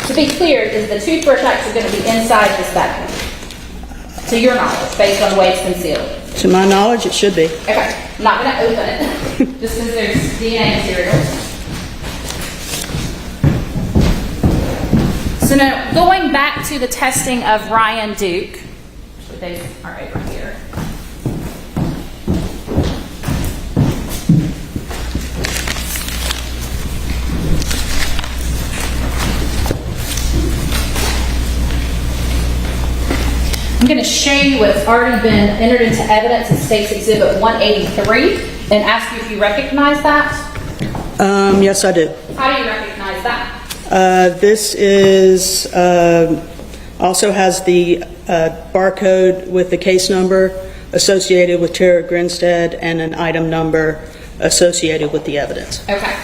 to be clear, is the toothbrush actually going to be inside this vacuum? To your knowledge, based on the way it's been sealed? To my knowledge, it should be. Okay, I'm not going to open it, just because there's DNA material. So now, going back to the testing of Ryan Duke, actually they are over here. I'm going to show you what's already been entered into evidence in State's Exhibit 183 and ask you if you recognize that. Yes, I do. How do you recognize that? This is also has the barcode with the case number associated with Tara Grinstead and an item number associated with the evidence. Okay.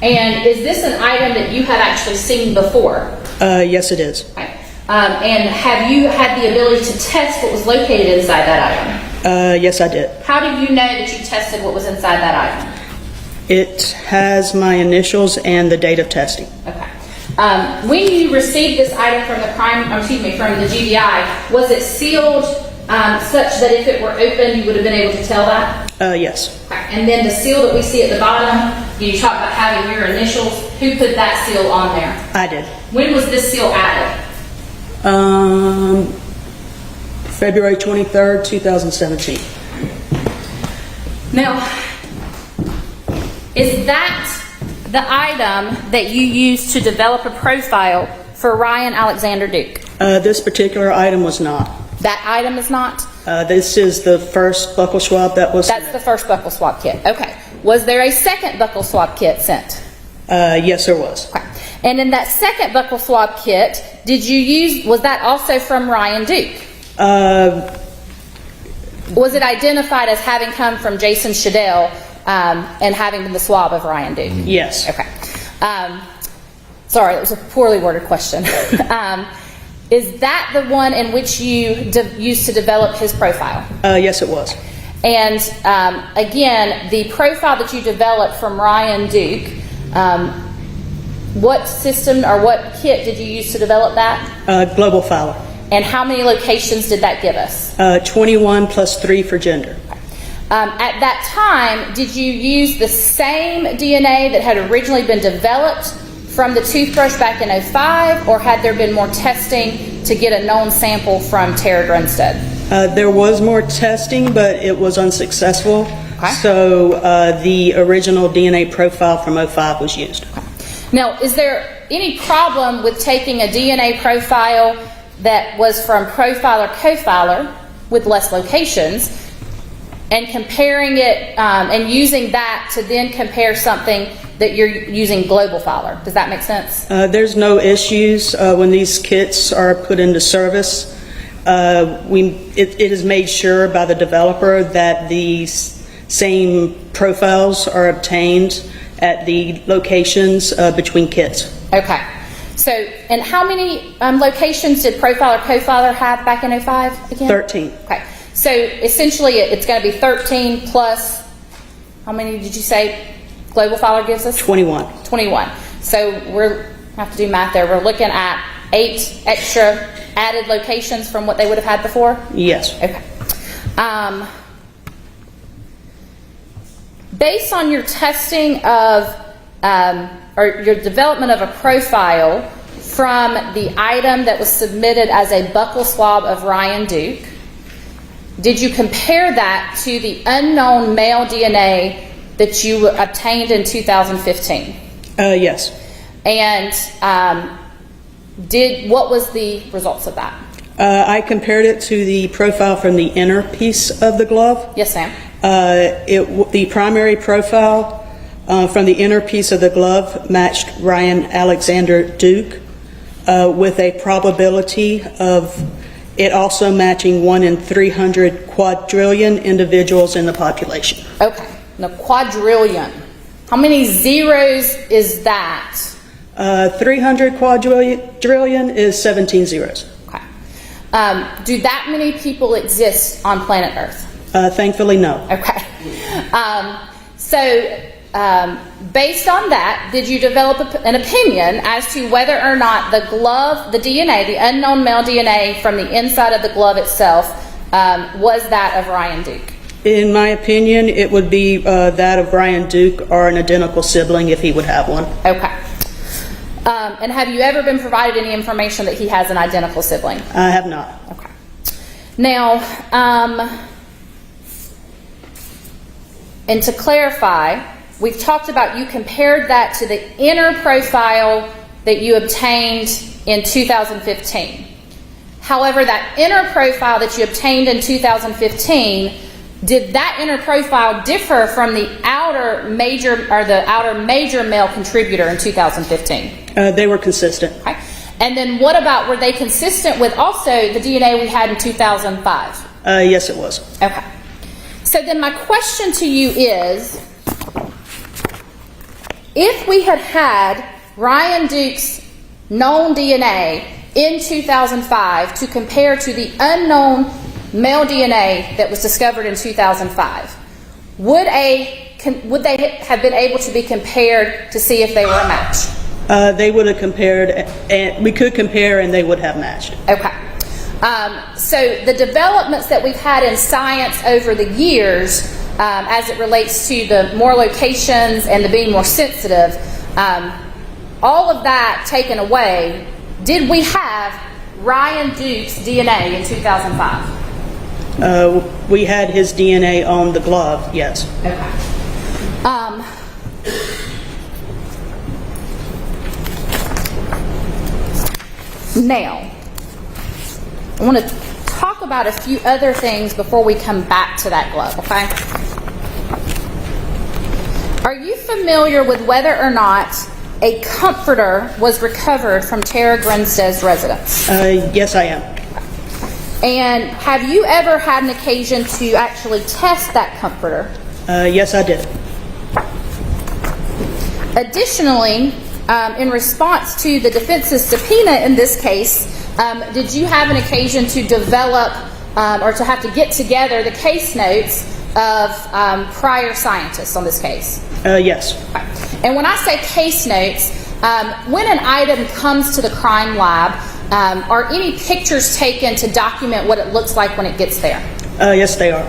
And is this an item that you have actually seen before? Yes, it is. Okay. And have you had the ability to test what was located inside that item? Yes, I did. How do you know that you tested what was inside that item? It has my initials and the date of testing. Okay. When you received this item from the from the GBI, was it sealed such that if it were open, you would have been able to tell that? Yes. Okay. And then the seal that we see at the bottom, you talk about having your initials. Who put that seal on there? I did. When was this seal added? February 23rd, 2017. Now, is that the item that you used to develop a profile for Ryan Alexander Duke? This particular item was not. That item is not? This is the first buccal swab that was That's the first buccal swab kit. Okay. Was there a second buccal swab kit sent? Yes, there was. Okay. And in that second buccal swab kit, was that also from Ryan Duke? Was it identified as having come from Jason Shadell and having been the swab of Ryan Duke? Yes. Okay. Sorry, that was a poorly worded question. Is that the one in which you used to develop his profile? Yes, it was. And again, the profile that you developed from Ryan Duke, what system or what kit did you use to develop that? Global Filer. And how many locations did that give us? 21 plus 3 for gender. At that time, did you use the same DNA that had originally been developed from the toothbrush back in 2005, or had there been more testing to get a known sample from Tara Grinstead? There was more testing, but it was unsuccessful. Okay. So the original DNA profile from 2005 was used. Okay. Now, is there any problem with taking a DNA profile that was from profiler-cofiler with less locations and comparing it and using that to then compare something that you're using global filer? Does that make sense? There's no issues when these kits are put into service. It is made sure by the developer that the same profiles are obtained at the locations between kits. Okay. So, and how many locations did profiler-cofiler have back in 2005 again? 13. Okay. So essentially it's going to be 13 plus, how many did you say Global Filer gives us? 21. 21. So we're have to do math there. We're looking at 8 extra added locations from what they would have had before? Yes. Okay. Based on your testing of, or your development of a profile from the item that was submitted as a buccal swab of Ryan Duke, did you compare that to the unknown male DNA that you obtained in 2015? Yes. And what was the results of that? I compared it to the profile from the inner piece of the glove. Yes, ma'am. The primary profile from the inner piece of the glove matched Ryan Alexander Duke with a probability of it also matching 1 in 300 quadrillion individuals in the population. Okay. Now, quadrillion. How many zeros is that? 300 quadrillion is 17 zeros. Okay. Do that many people exist on planet Earth? Thankfully, no. Okay. So based on that, did you develop an opinion as to whether or not the glove, the DNA, the unknown male DNA from the inside of the glove itself, was that of Ryan Duke? In my opinion, it would be that of Ryan Duke or an identical sibling if he would have one. Okay. And have you ever been provided any information that he has an identical sibling? I have not. Okay. Now, and to clarify, we've talked about you compared that to the inner profile that you obtained in 2015. However, that inner profile that you obtained in 2015, did that inner profile differ from the outer major male contributor in 2015? They were consistent. Okay. And then what about, were they consistent with also the DNA we had in 2005? Yes, it was. Okay. So then my question to you is, if we had had Ryan Duke's known DNA in 2005 to compare to the unknown male DNA that was discovered in 2005, would they have been able to be compared to see if they were a match? They would have compared, and we could compare, and they would have matched. Okay. So the developments that we've had in science over the years, as it relates to the more locations and the being more sensitive, all of that taken away, did we have Ryan Duke's DNA in 2005? We had his DNA on the glove, yes. Okay. Now, I want to talk about a few other things before we come back to that glove, okay? Are you familiar with whether or not a comforter was recovered from Tara Grinstead's residence? Yes, I am. And have you ever had an occasion to actually test that comforter? Yes, I did. Additionally, in response to the defense's subpoena in this case, did you have an occasion to develop or to have to get together the case notes of prior scientists on this case? Yes. Okay. And when I say case notes, when an item comes to the crime lab, are any pictures taken to document what it looks like when it gets there? Yes, they are.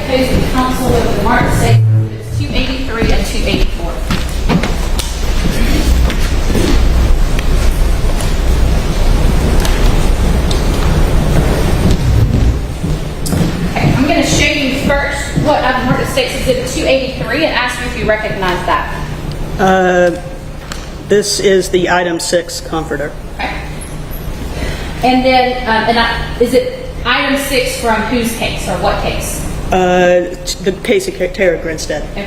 The counsel of the Martin State 283 and 284. Okay, I'm going to show you first what Martin States Exhibit 283 and ask you if you recognize that. This is the item 6 comforter. Okay. And then, is it item 6 from whose case or what case? The case of Tara Grinstead. Okay.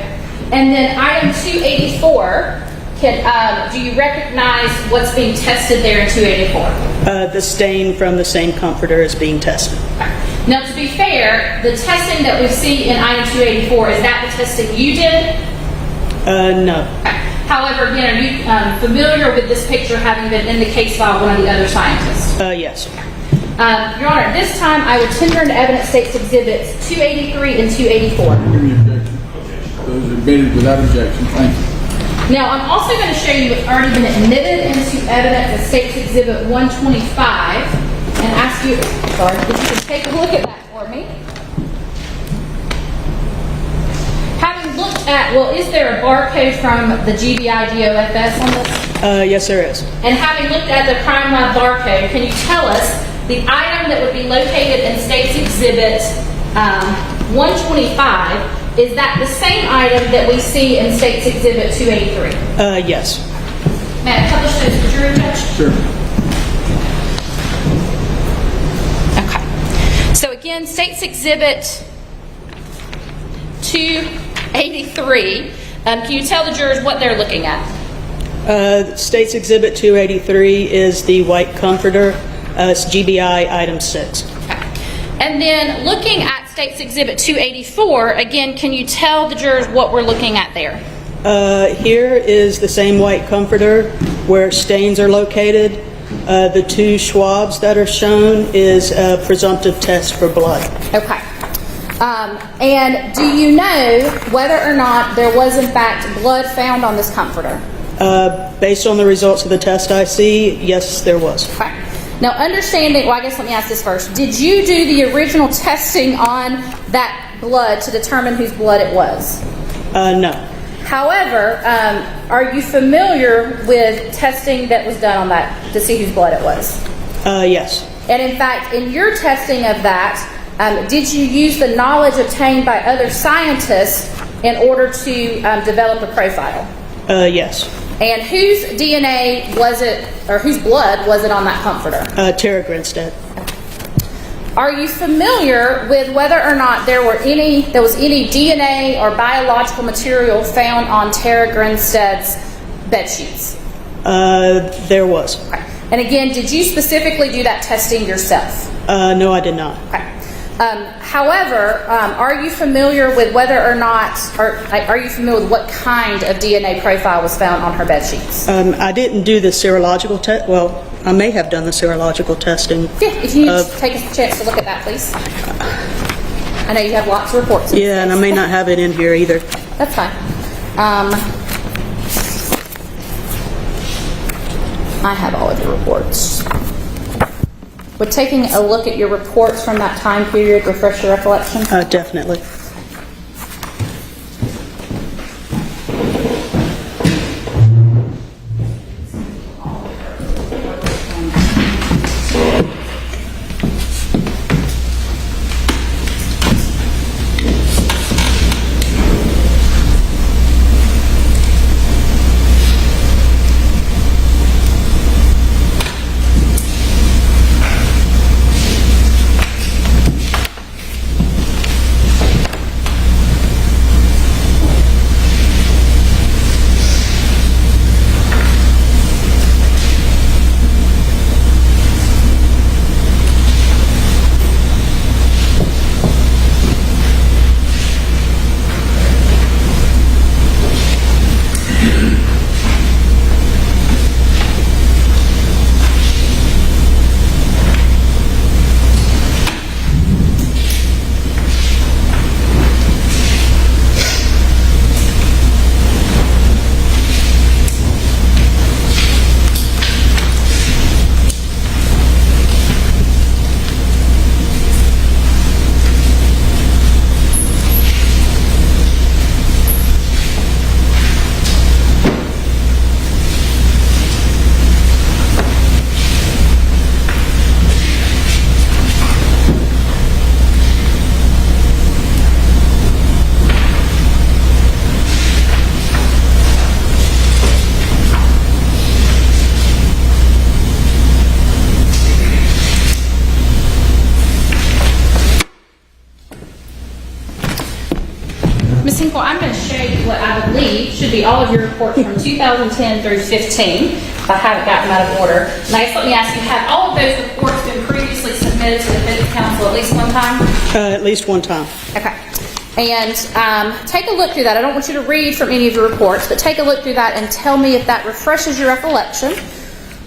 And then item 284, do you recognize what's being tested there in 284? The stain from the same comforter is being tested. Okay. Now, to be fair, the testing that we see in item 284, is that the testing you did? No. Okay. However, again, are you familiar with this picture having been in the case file of one of the other scientists? Yes. Your Honor, at this time I would tender into evidence States Exhibits 283 and 284. Any objection? Those are admitted without objection. Thank you. Now, I'm also going to show you what's already been admitted into evidence as States Exhibit 125 and ask you, sorry, if you could take a look at that for me. Having looked at, well, is there a barcode from the GBI DOFS on this? Yes, there is. And having looked at the crime lab barcode, can you tell us the item that would be located in States Exhibit 125, is that the same item that we see in States Exhibit 283? Yes. May I publish those to the jury, Judge? Sure. Okay. So again, States Exhibit 283, can you tell the jurors what they're looking at? States Exhibit 283 is the white comforter. It's GBI item 6. Okay. And then looking at State's Exhibit 284, again, can you tell the jurors what we're looking at there? Here is the same white comforter where stains are located. The 2 swabs that are shown is a presumptive test for blood. Okay. And do you know whether or not there was in fact blood found on this comforter? Based on the results of the test I see, yes, there was. Okay. Now, understanding, well, I guess let me ask this first. Did you do the original testing on that blood to determine whose blood it was? No. However, are you familiar with testing that was done on that to see whose blood it was? Yes. And in fact, in your testing of that, did you use the knowledge obtained by other scientists in order to develop a profile? Yes. And whose DNA was it, or whose blood was it on that comforter? Tara Grinstead. Are you familiar with whether or not there was any DNA or biological material found on Tara Grinstead's bed sheets? There was. Okay. And again, did you specifically do that testing yourself? No, I did not. Okay. However, are you familiar with whether or not, or are you familiar with what kind of DNA profile was found on her bed sheets? I didn't do the serological test. Well, I may have done the serological testing. Yeah, if you need to take a chance to look at that, please. I know you have lots of reports. Yeah, and I may not have it in here either. That's fine. I have all of your reports. Would taking a look at your reports from that time period refresh your recollection? Definitely. Ms. Hinkle, I'm going to show you what I believe should be all of your reports from 2010 through 15, if I haven't gotten them out of order. And I guess let me ask you, have all of those reports been previously submitted to the Defense Counsel at least one time? At least one time. Okay. And take a look through that. I don't want you to read from any of your reports, but take a look through that and tell me if that refreshes your recollection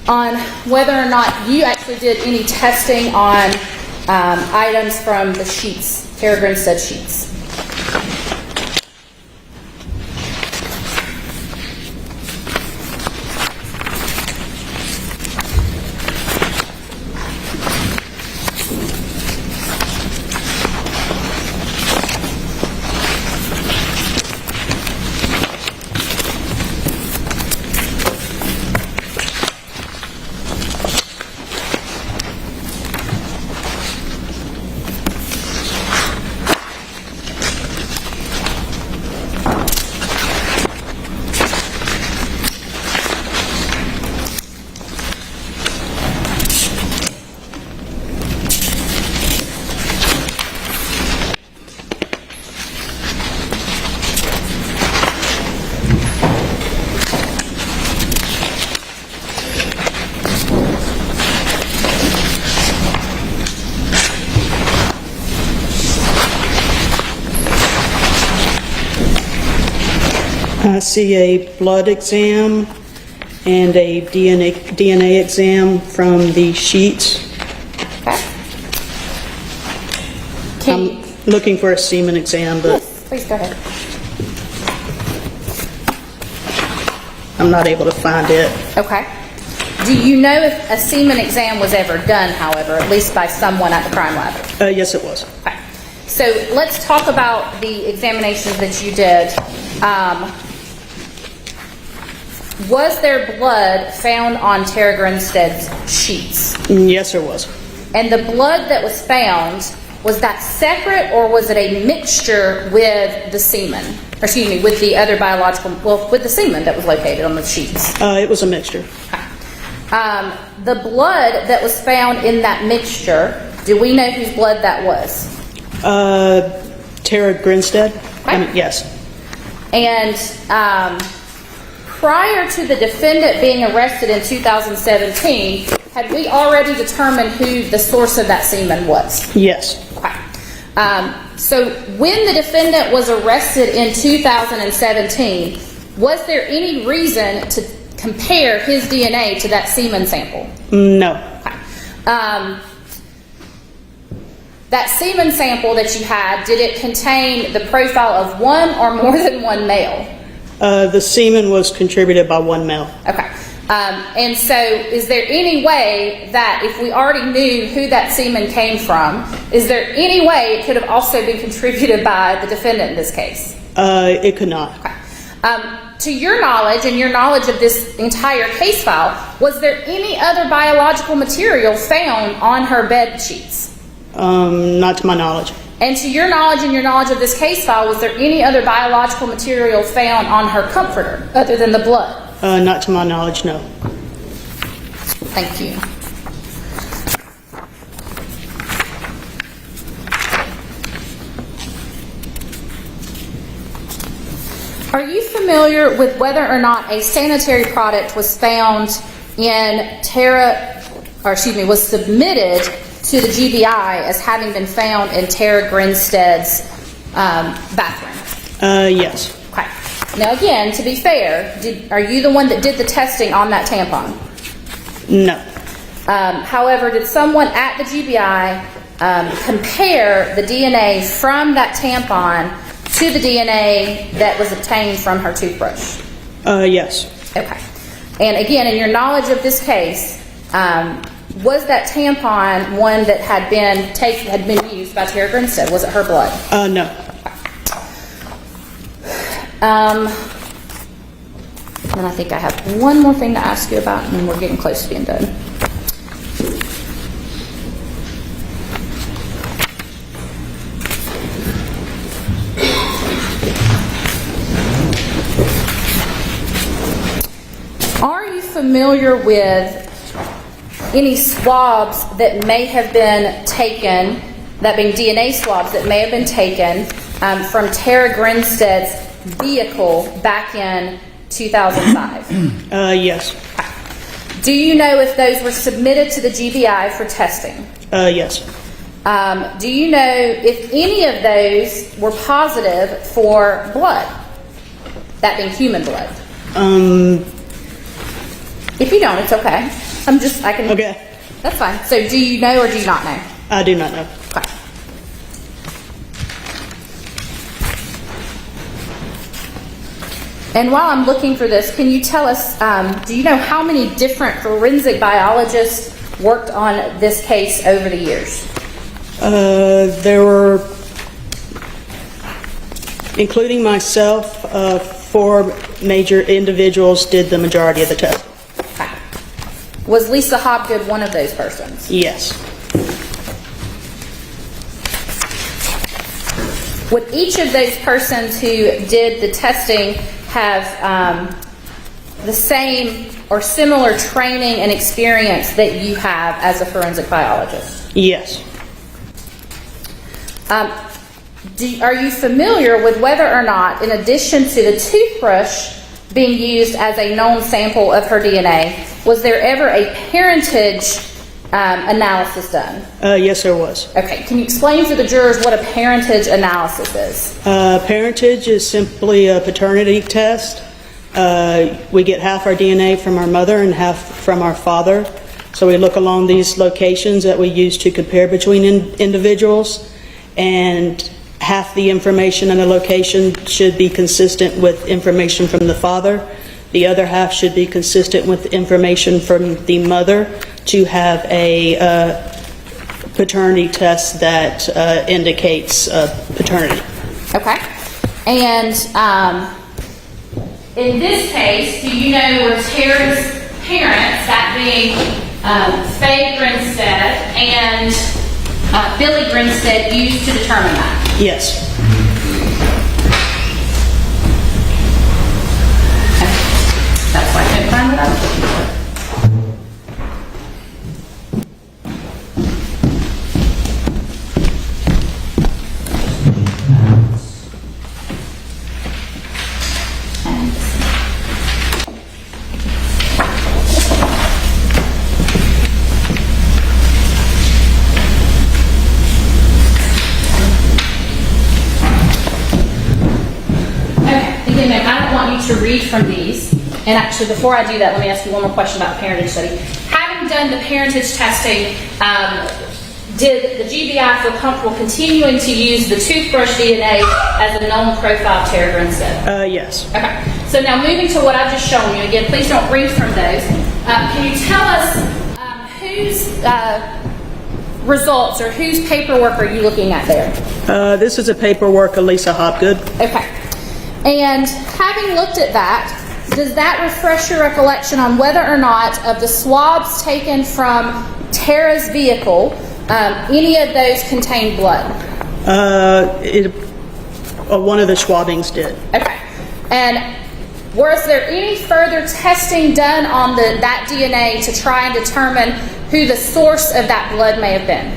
on whether or not you actually did any testing on items from the sheets, Tara Grinstead sheets. I see a blood exam and a DNA exam from the sheets. Okay. I'm looking for a semen exam, but Yes, please go ahead. I'm not able to find it. Okay. Do you know if a semen exam was ever done, however, at least by someone at the crime lab? Yes, it was. Okay. So let's talk about the examinations that you did. Was there blood found on Tara Grinstead's sheets? Yes, there was. And the blood that was found, was that separate or was it a mixture with the semen? Or excuse me, with the other biological, well, with the semen that was located on the sheets? It was a mixture. The blood that was found in that mixture, do we know whose blood that was? Tara Grinstead? Right. Yes. And prior to the defendant being arrested in 2017, had we already determined who the source of that semen was? Yes. Okay. So when the defendant was arrested in 2017, was there any reason to compare his DNA to that semen sample? No. Okay. That semen sample that you had, did it contain the profile of one or more than one male? The semen was contributed by one male. Okay. And so is there any way that if we already knew who that semen came from, is there any way it could have also been contributed by the defendant in this case? It could not. Okay. To your knowledge and your knowledge of this entire case file, was there any other biological material found on her bed sheets? Not to my knowledge. And to your knowledge and your knowledge of this case file, was there any other biological material found on her comforter other than the blood? Not to my knowledge, no. Thank you. Are you familiar with whether or not a sanitary product was found in was submitted to the GBI as having been found in Tara Grinstead's bathroom? Yes. Okay. Now again, to be fair, are you the one that did the testing on that tampon? No. However, did someone at the GBI compare the DNA from that tampon to the DNA that was obtained from her toothbrush? Yes. Okay. And again, in your knowledge of this case, was that tampon one that had been used by Tara Grinstead? Was it her blood? No. And I think I have one more thing to ask you about, and then we're getting close to being done. Are you familiar with any swabs that may have been taken, that being DNA swabs that may have been taken from Tara Grinstead's vehicle back in 2005? Yes. Do you know if those were submitted to the GBI for testing? Yes. Do you know if any of those were positive for blood? That being human blood. If you don't, it's okay. Okay. That's fine. So do you know or do you not know? I do not know. Okay. And while I'm looking for this, can you tell us, do you know how many different forensic biologists worked on this case over the years? There were, including myself, 4 major individuals did the majority of the testing. Okay. Was Lisa Hobgood one of those persons? Yes. Would each of those persons who did the testing have the same or similar training and experience that you have as a forensic biologist? Yes. Are you familiar with whether or not, in addition to the toothbrush being used as a known sample of her DNA, was there ever a parentage analysis done? Yes, there was. Okay, can you explain for the jurors what a parentage analysis is? Parentage is simply a paternity test. We get half our DNA from our mother and half from our father. So we look along these locations that we use to compare between individuals, and half the information in the location should be consistent with information from the father. The other half should be consistent with information from the mother to have a paternity test that indicates paternity. Okay. And in this case, do you know where Tara's parents, that being Faye Grinstead and Billy Grinstead, used to determine that? Yes. Okay. That's why I couldn't find what I was looking for. To read from these, and actually before I do that, let me ask you one more question about the parentage study. Having done the parentage testing, did the GBI feel comfortable continuing to use the toothbrush DNA as a known profile of Tara Grinstead? Yes. Okay, so now moving to what I've just shown you, again, please don't read from those. Can you tell us whose results or whose paperwork are you looking at there? This is a paperwork of Lisa Hopgood. Okay. And having looked at that, does that refresh your recollection on whether or not of the swabs taken from Tara's vehicle, any of those contained blood? One of the swabbings did. Okay. And was there any further testing done on that DNA to try and determine who the source of that blood may have been?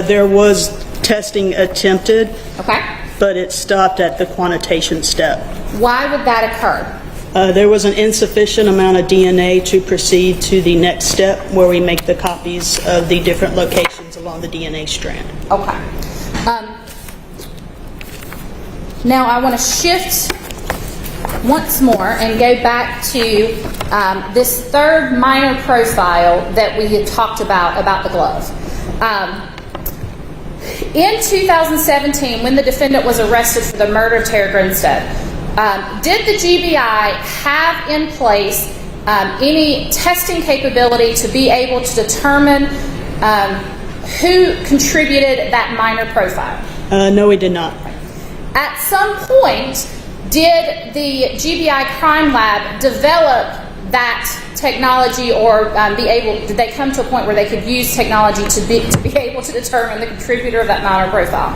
There was testing attempted. Okay. But it stopped at the quantitation step. Why would that occur? There was an insufficient amount of DNA to proceed to the next step, where we make the copies of the different locations along the DNA strand. Okay. Now I want to shift once more and go back to this third minor profile that we had talked about the glove. In 2017, when the defendant was arrested for the murder of Tara Grinstead, did the GBI have in place any testing capability to be able to determine who contributed that minor profile? No, we did not. At some point, did the GBI crime lab develop that technology, or did they come to a point where they could use technology to be able to determine the contributor of that minor profile?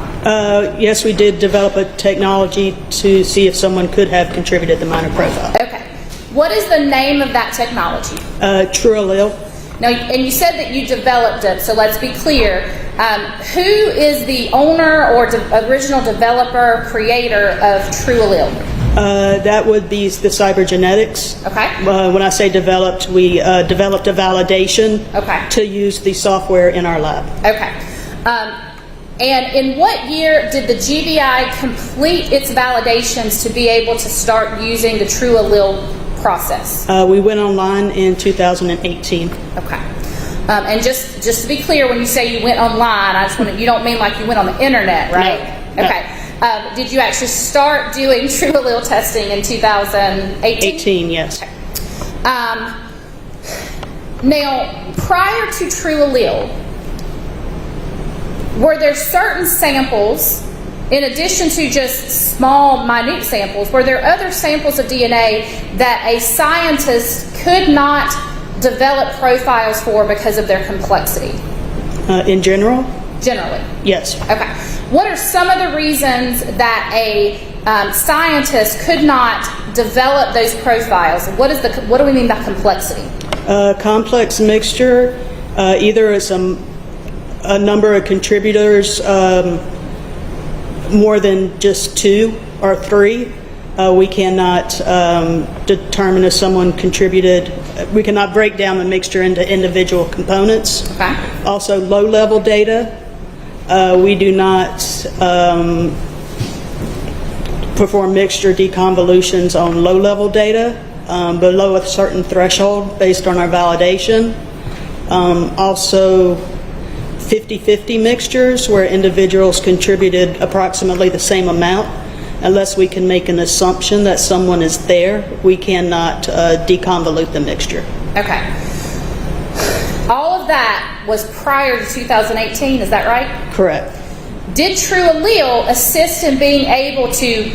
Yes, we did develop a technology to see if someone could have contributed the minor profile. Okay. What is the name of that technology? True allele. Now, and you said that you developed it, so let's be clear. Who is the owner or original developer, creator of True allele? That would be the cybergenetics. Okay. When I say developed, we developed a validation to use the software in our lab. Okay. And in what year did the GBI complete its validations to be able to start using the True allele process? We went online in 2018. Okay. And just to be clear, when you say you went online, you don't mean like you went on the internet, right? No. Okay. Did you actually start doing True allele testing in 2018? 18, yes. Okay. Now, prior to True allele, were there certain samples, in addition to just small, minute samples, were there other samples of DNA that a scientist could not develop profiles for because of their complexity? In general? Generally. Yes. Okay. What are some of the reasons that a scientist could not develop those profiles? What do we mean by complexity? Complex mixture, either is a number of contributors, more than just 2 or 3. We cannot determine if someone contributed we cannot break down the mixture into individual components. Okay. Also, low-level data. We do not perform mixture deconvolutions on low-level data below a certain threshold based on our validation. Also, 50-50 mixtures where individuals contributed approximately the same amount. Unless we can make an assumption that someone is there, we cannot deconvolute the mixture. Okay. All of that was prior to 2018, is that right? Correct. Did True Allele assist in being able to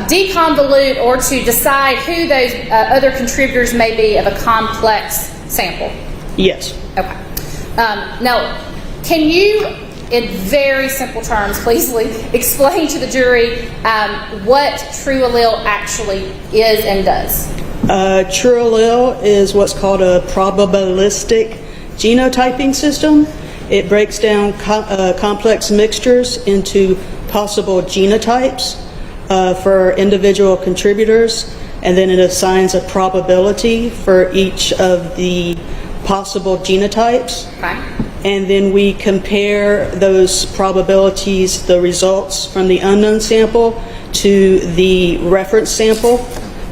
deconvolute or to decide who those other contributors may be of a complex sample? Yes. Okay. Now, can you, in very simple terms, please explain to the jury what True Allele actually is and does? True Allele is what's called a probabilistic genotyping system. It breaks down complex mixtures into possible genotypes for individual contributors, and then it assigns a probability for each of the possible genotypes. Okay. And then we compare those probabilities, the results from the unknown sample, to the reference sample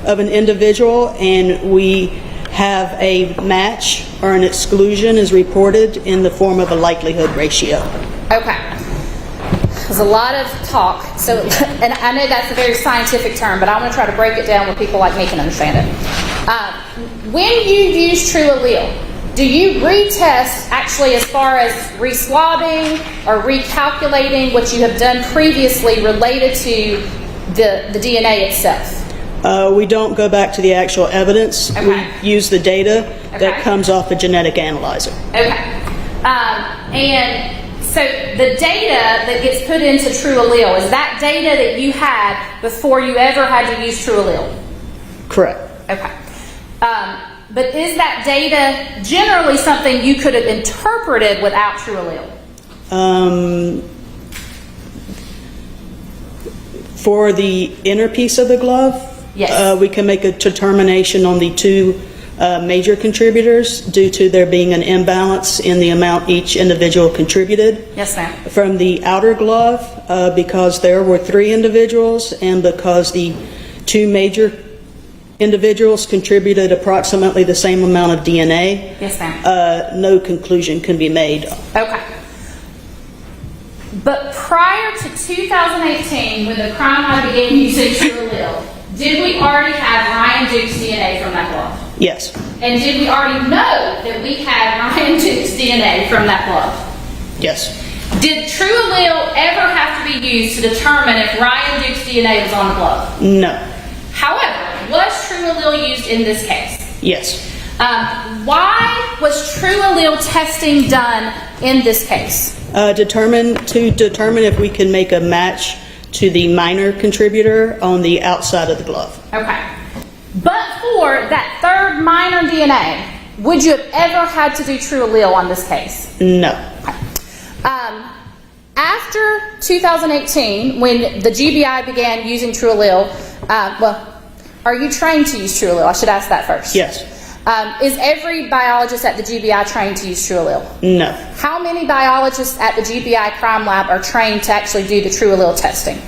of an individual, and we have a match or an exclusion is reported in the form of a likelihood ratio. Okay. There's a lot of talk, so, and I know that's a very scientific term, but I want to try to break it down where people like me can understand it. When you use True Allele, do you retest actually as far as reswabbing or recalculating what you have done previously related to the DNA itself? We don't go back to the actual evidence. Okay. We use the data Okay. that comes off a genetic analyzer. Okay. And so the data that gets put into True Allele, is that data that you had before you ever had to use True Allele? Correct. Okay. But is that data generally something you could have interpreted without True Allele? For the inner piece of the glove, yes. We can make a determination on the two major contributors due to there being an imbalance in the amount each individual contributed. Yes, ma'am. From the outer glove, because there were 3 individuals and because the 2 major individuals contributed approximately the same amount of DNA, yes, ma'am. no conclusion can be made. Okay. But prior to 2018, when the crime lab began using True Allele, did we already have Ryan Duke's DNA from that glove? Yes. And did we already know that we had Ryan Duke's DNA from that glove? Yes. Did True Allele ever have to be used to determine if Ryan Duke's DNA was on the glove? No. However, was True Allele used in this case? Yes. Why was True Allele testing done in this case? To determine if we can make a match to the minor contributor on the outside of the glove. Okay. But for that third minor DNA, would you have ever had to do True Allele on this case? No. Okay. After 2018, when the GBI began using True Allele, are you trained to use True Allele? I should ask that first. Yes. Is every biologist at the GBI trained to use True Allele? No. How many biologists at the GBI crime lab are trained to actually do the True Allele testing?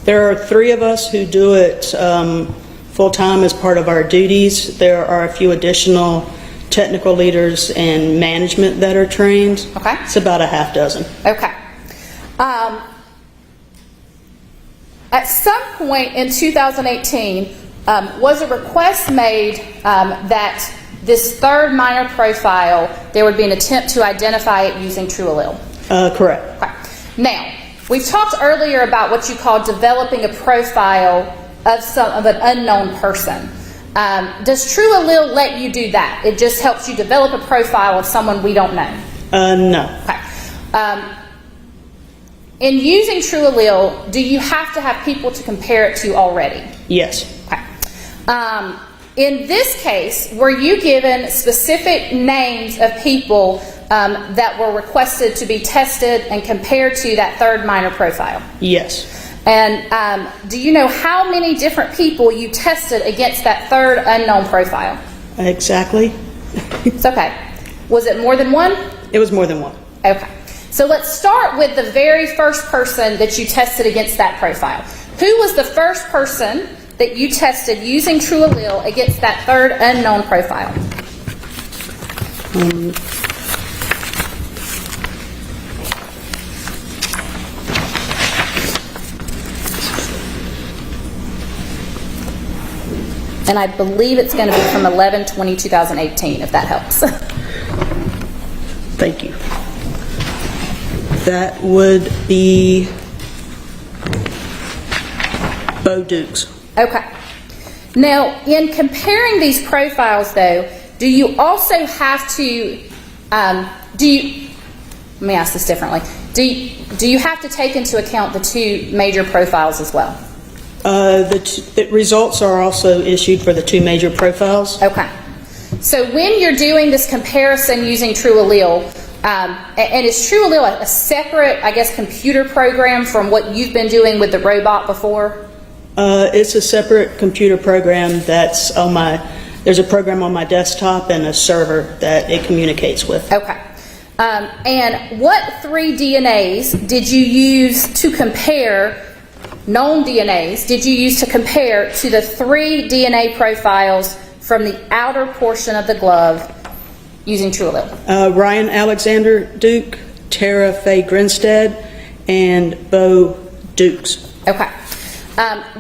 There are 3 of us who do it full-time as part of our duties. There are a few additional technical leaders and management that are trained. Okay. It's about a half dozen. Okay. At some point in 2018, was a request made that this third minor profile, there would be an attempt to identify it using True Allele? Correct. Okay. Now, we've talked earlier about what you call developing a profile of an unknown person. Does True Allele let you do that? It just helps you develop a profile of someone we don't know? No. Okay. In using True Allele, do you have to have people to compare it to already? Yes. Okay. In this case, were you given specific names of people that were requested to be tested and compared to that third minor profile? Yes. And do you know how many different people you tested against that third unknown profile? exactly. It's okay. Was it more than one? It was more than one. Okay. So let's start with the very first person that you tested against that profile. Who was the first person that you tested using True Allele against that third unknown profile? And I believe it's going to be from 11/20/2018, if that helps. Thank you. That would be Bo Dukes. Okay. Now, in comparing these profiles, though, do you also have to, let me ask this differently. Do you have to take into account the two major profiles as well? The results are also issued for the two major profiles. Okay. So when you're doing this comparison using True Allele, and is True Allele a separate, I guess, computer program from what you've been doing with the robot before? It's a separate computer program that's on there's a program on my desktop and a server that it communicates with. Okay. And what 3 DNAs did you use to compare, known DNAs, did you use to compare to the 3 DNA profiles from the outer portion of the glove using True Allele? Ryan Alexander Duke, Tara Grinstead, and Bo Dukes. Okay.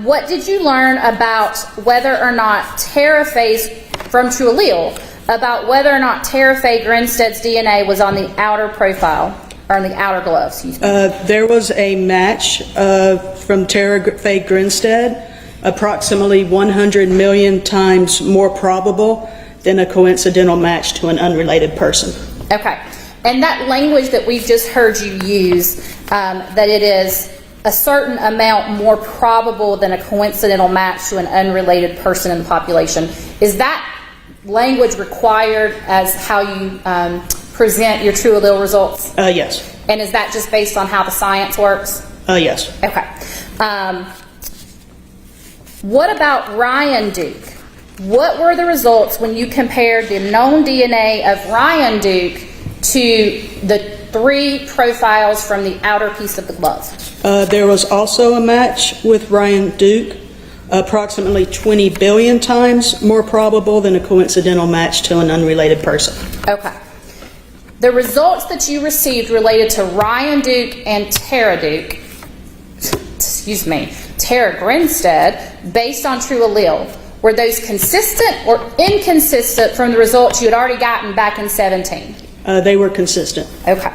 What did you learn about whether or not Tara from True Allele, about whether or not Tara Grinstead's DNA was on the outer profile, or on the outer glove, excuse me? There was a match from Tara Grinstead, approximately 100 million times more probable than a coincidental match to an unrelated person. Okay. And that language that we've just heard you use, that it is a certain amount more probable than a coincidental match to an unrelated person in the population, is that language required as how you present your True Allele results? Yes. And is that just based on how the science works? Yes. Okay. What about Ryan Duke? What were the results when you compared the known DNA of Ryan Duke to the 3 profiles from the outer piece of the glove? There was also a match with Ryan Duke, approximately 20 billion times more probable than a coincidental match to an unrelated person. Okay. The results that you received related to Ryan Duke and Tara Grinstead, based on True Allele, were those consistent or inconsistent from the results you had already gotten back in 17? They were consistent. Okay.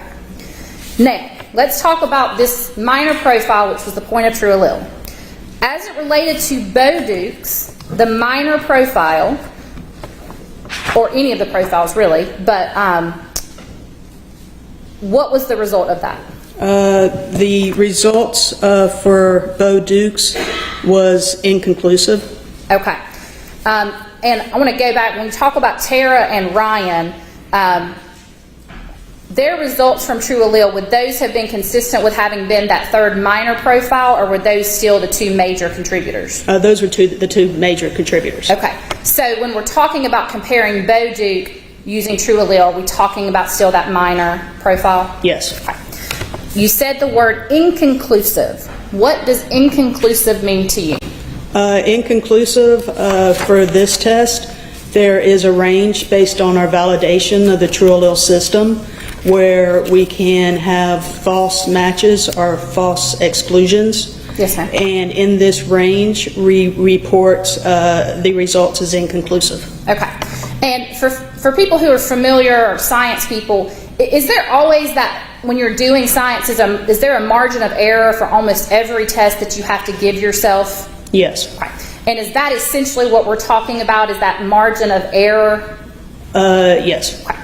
Now, let's talk about this minor profile, which was the point of True Allele. As it related to Bo Dukes, the minor profile, or any of the profiles really, but what was the result of that? The results for Bo Dukes was inconclusive. Okay. And I want to go back, when we talk about Tara and Ryan, their results from True Allele, would those have been consistent with having been that third minor profile, or were those still the 2 major contributors? Those were the 2 major contributors. Okay. So when we're talking about comparing Bo Duke using True Allele, are we talking about still that minor profile? Yes. Okay. You said the word inconclusive. What does inconclusive mean to you? Inconclusive for this test, there is a range based on our validation of the True Allele system where we can have false matches or false exclusions. Yes, ma'am. And in this range, we report the results as inconclusive. Okay. And for people who are familiar, or science people, is there always that, when you're doing science, is there a margin of error for almost every test that you have to give yourself? Yes. Okay. And is that essentially what we're talking about, is that margin of error? Yes. Okay.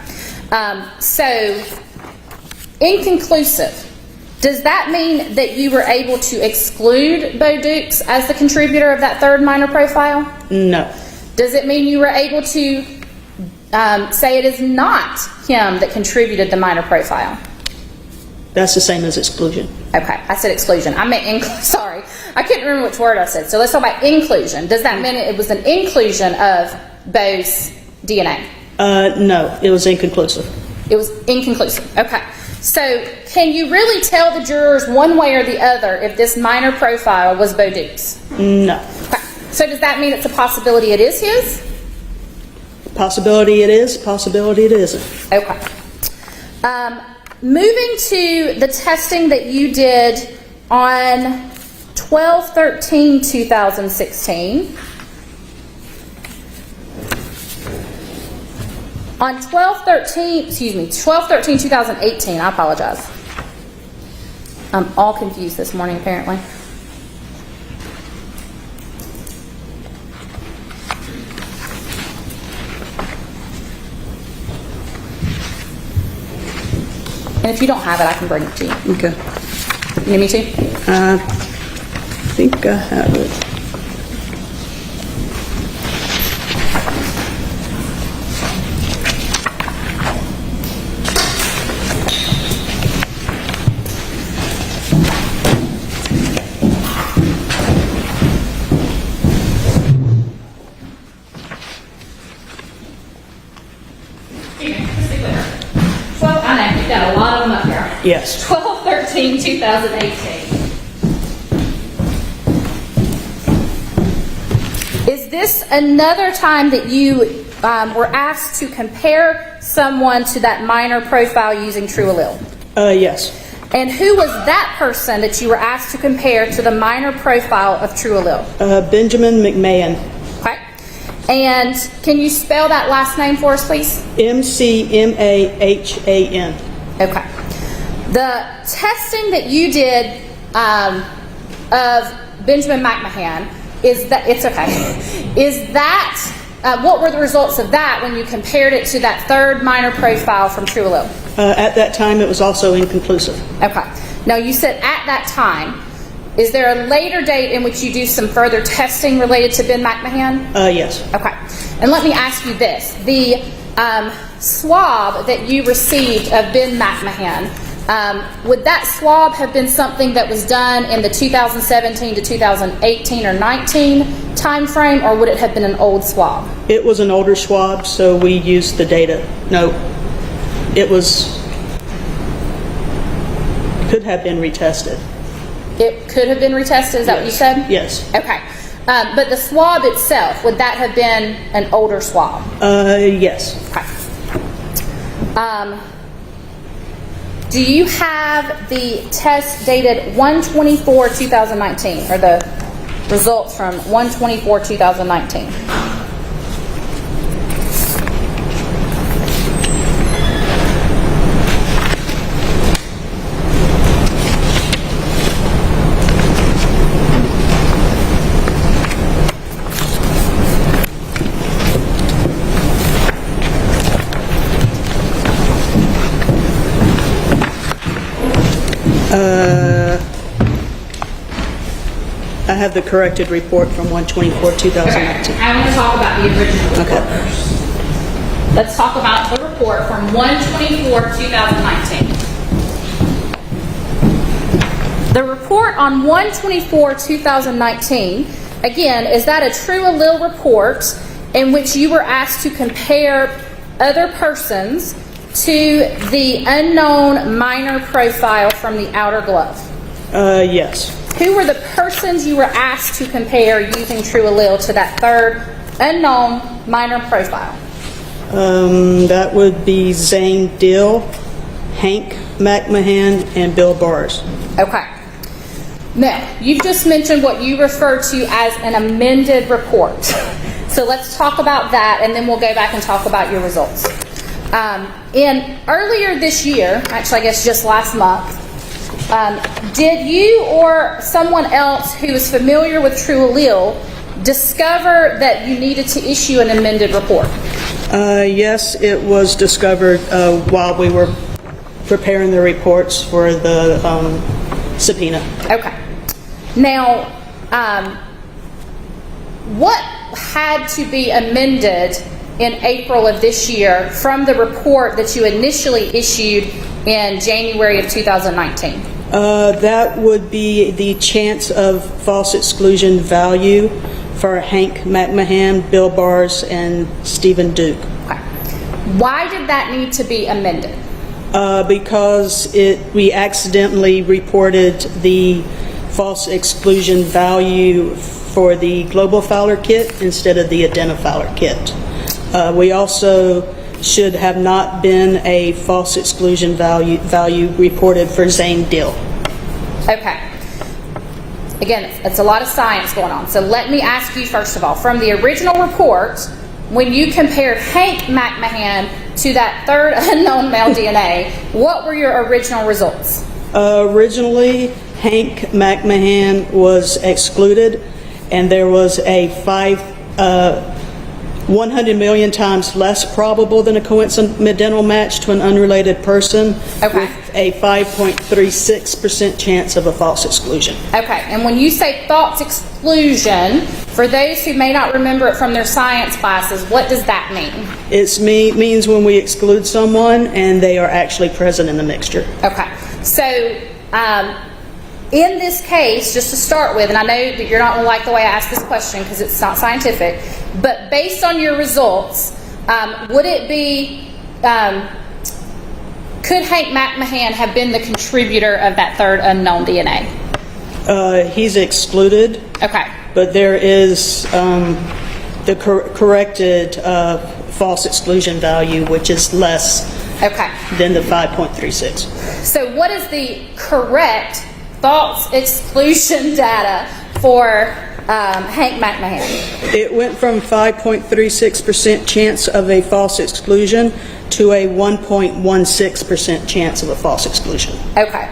So, inconclusive. Does that mean that you were able to exclude Bo Dukes as the contributor of that third minor profile? No. Does it mean you were able to say it is not him that contributed the minor profile? That's the same as exclusion. Okay, I said exclusion. I meant sorry. I couldn't remember which word I said. So let's talk about inclusion. Does that mean it was an inclusion of Bo's DNA? No, it was inconclusive. It was inconclusive. Okay. So can you really tell the jurors one way or the other if this minor profile was Bo Duke's? No. Okay. So does that mean it's a possibility it is his? Possibility it is, possibility it isn't. Okay. Moving to the testing that you did on 12/13/2016. On 12/13/2018, I apologize. I'm all confused this morning, apparently. And if you don't have it, I can bring it to you. Okay. You need me to? I think I have it. I know, you've got a lot of them up here. Yes. 12/13/2018. Is this another time that you were asked to compare someone to that minor profile using True Allele? Yes. And who was that person that you were asked to compare to the minor profile of True Allele? Benjamin McMahon. Okay. And can you spell that last name for us, please? McMahon. Okay. The testing that you did of Benjamin McMahon, is that, it's okay, is that, what were the results of that when you compared it to that third minor profile from True Allele? At that time, it was also inconclusive. Okay. Now you said at that time. Is there a later date in which you do some further testing related to Ben McMahon? Yes. Okay. And let me ask you this. The swab that you received of Ben McMahon, would that swab have been something that was done in the 2017 to 2018 or 19 time frame, or would it have been an old swab? It was an older swab, so we used the data. No, it could have been retested. It could have been retested, is that what you said? Yes. Okay. But the swab itself, would that have been an older swab? Yes. Okay. Do you have the test dated 1/24/2019, or the results from 1/24/2019? I have the corrected report from 1/24/2019. I want to talk about the original report Okay. first. Let's talk about the report from 1/24/2019. The report on 1/24/2019, again, is that a True Allele report in which you were asked to compare other persons to the unknown minor profile from the outer glove? Yes. Who were the persons you were asked to compare using True Allele to that third unknown minor profile? That would be Zane Dill, Hank McMahon, and Bill Bars. Okay. Now, you've just mentioned what you refer to as an amended report. So let's talk about that, and then we'll go back and talk about your results. Earlier this year, actually I guess just last month, did you or someone else who is familiar with True Allele discover that you needed to issue an amended report? Yes, it was discovered while we were preparing the reports for the subpoena. Okay. Now, what had to be amended in April of this year from the report that you initially issued in January of 2019? That would be the chance of false exclusion value for Hank McMahon, Bill Bars, and Stephen Duke. Okay. Why did that need to be amended? Because we accidentally reported the false exclusion value for the global Fowler kit instead of the identifier kit. We also should have not been a false exclusion value reported for Zane Dill. Okay. Again, it's a lot of science going on. So let me ask you, first of all, from the original report, when you compared Hank McMahon to that third unknown male DNA, what were your original results? Originally, Hank McMahon was excluded, and there was a 100 million times less probable than a coincidental match to an unrelated person, okay, with a 5.36% chance of a false exclusion. Okay, and when you say false exclusion, for those who may not remember it from their science classes, what does that mean? It means when we exclude someone and they are actually present in the mixture. Okay, so in this case, just to start with, and I know that you're not going to like the way I ask this question because it's not scientific, but based on your results, would it be, could Hank McMahon have been the contributor of that third unknown DNA? He's excluded. Okay. But there is the corrected false exclusion value, which is less than the 5.36. So what is the correct false exclusion data for Hank McMahon? It went from 5.36% chance of a false exclusion to a 1.16% chance of a false exclusion. Okay.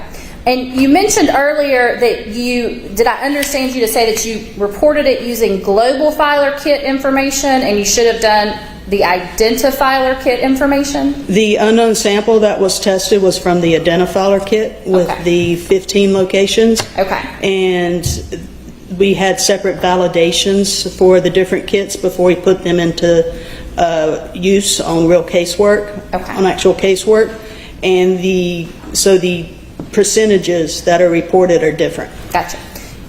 And you mentioned earlier that did I understand you to say that you reported it using global filer kit information and you should have done the identifier kit information? The unknown sample that was tested was from the identifier kit with the 15 locations. Okay. And we had separate validations for the different kits before we put them into use on real casework, on actual casework. And the percentages that are reported are different. Gotcha.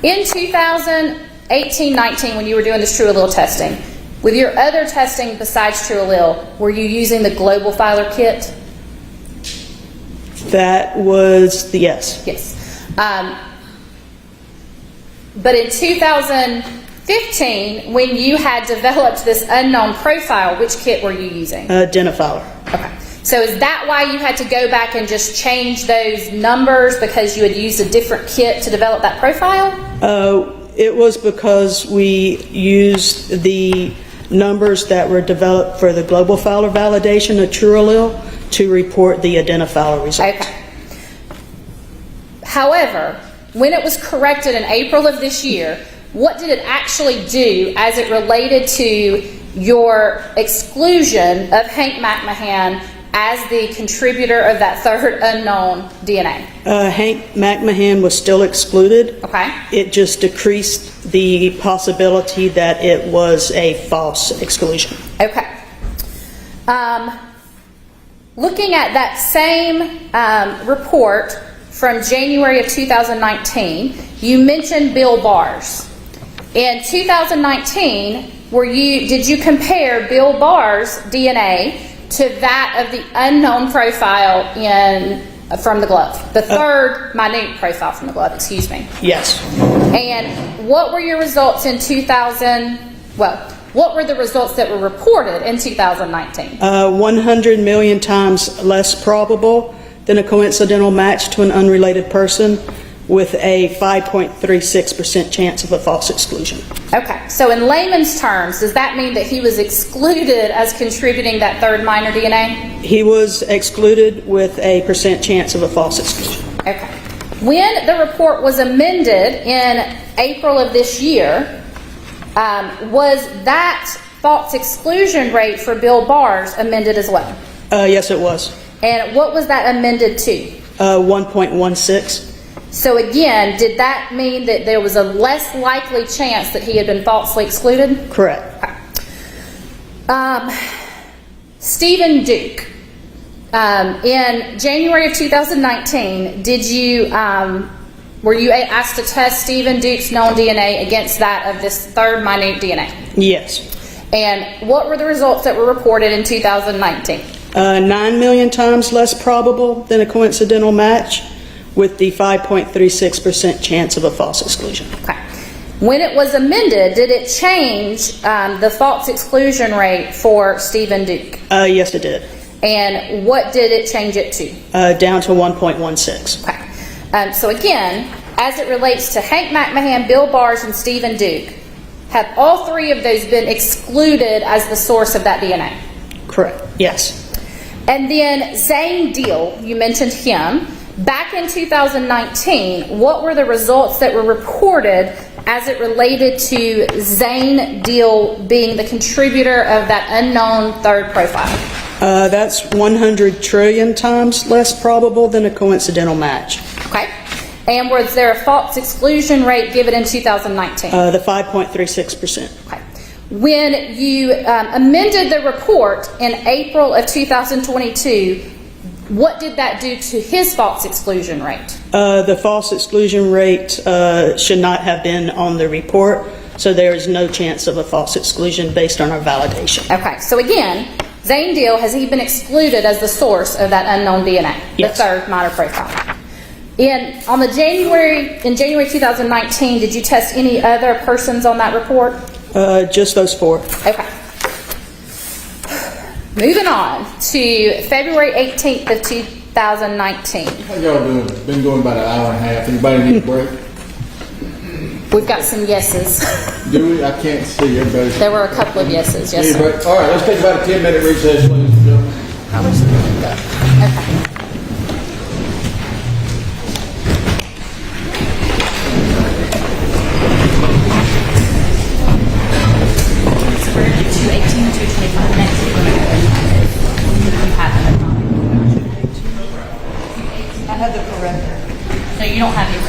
In 2018-19, when you were doing this true allele testing, with your other testing besides true allele, were you using the global filer kit? That was yes. Yes. But in 2015, when you had developed this unknown profile, which kit were you using? Identifier. Okay. So is that why you had to go back and just change those numbers because you had used a different kit to develop that profile? It was because we used the numbers that were developed for the global filer validation of true allele to report the identifier results. Okay. However, when it was corrected in April of this year, what did it actually do as it related to your exclusion of Hank McMahon as the contributor of that third unknown DNA? Hank McMahon was still excluded. Okay. It just decreased the possibility that it was a false exclusion. Okay. Looking at that same report from January of 2019, you mentioned Bill Bars. In 2019, did you compare Bill Bars' DNA to that of the unknown profile from the glove, the third minute profile from the glove, excuse me? Yes. And what were your results in what were the results that were reported in 2019? 100 million times less probable than a coincidental match to an unrelated person, with a 5.36% chance of a false exclusion. Okay, so in layman's terms, does that mean that he was excluded as contributing that third minor DNA? He was excluded with a % chance of a false exclusion. Okay. When the report was amended in April of this year, was that false exclusion rate for Bill Bars amended as well? Yes, it was. And what was that amended to? 1.16. So again, did that mean that there was a less likely chance that he had been falsely excluded? Correct. Stephen Duke, in January of 2019, did you Were you asked to test Stephen Duke's known DNA against that of this third minute DNA? Yes. And what were the results that were reported in 2019? 9 million times less probable than a coincidental match, with the 5.36% chance of a false exclusion. Okay. When it was amended, did it change the false exclusion rate for Stephen Duke? Yes, it did. And what did it change it to? Down to 1.16. Okay. So again, as it relates to Hank McMahon, Bill Bars, and Stephen Duke, have all three of those been excluded as the source of that DNA? Correct. Yes. And then Zane Deal, you mentioned him. Back in 2019, what were the results that were reported as it related to Zane Deal being the contributor of that unknown third profile? That's 100 trillion times less probable than a coincidental match. Okay. And was there a false exclusion rate given in 2019? The 5.36%. Okay. When you amended the report in April of 2022, what did that do to his false exclusion rate? The false exclusion rate should not have been on the report, so there is no chance of a false exclusion based on our validation. Okay, so again, Zane Deal, has he been excluded as the source of that unknown DNA, yes. the third minor profile? In January 2019, did you test any other persons on that report? Just those 4. Okay. Moving on to February 18th of 2019. How y'all doing? It's been going about an hour and a half. Anybody need a break? We've got some yeses. Do we? I can't see everybody. There were a couple of yeses, yes, Need a sir. break? All right, let's take about a 10-minute recess, ladies and gentlemen. How much did we go? Okay. So we're going to do 218 and 225 next. I had the corrector. So you don't have your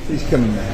He's coming back.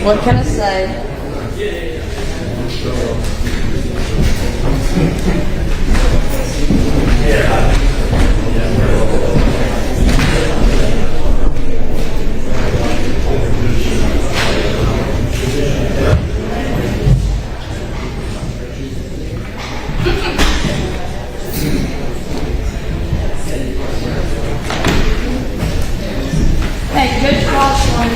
What can I say? Hey, good call, Sean.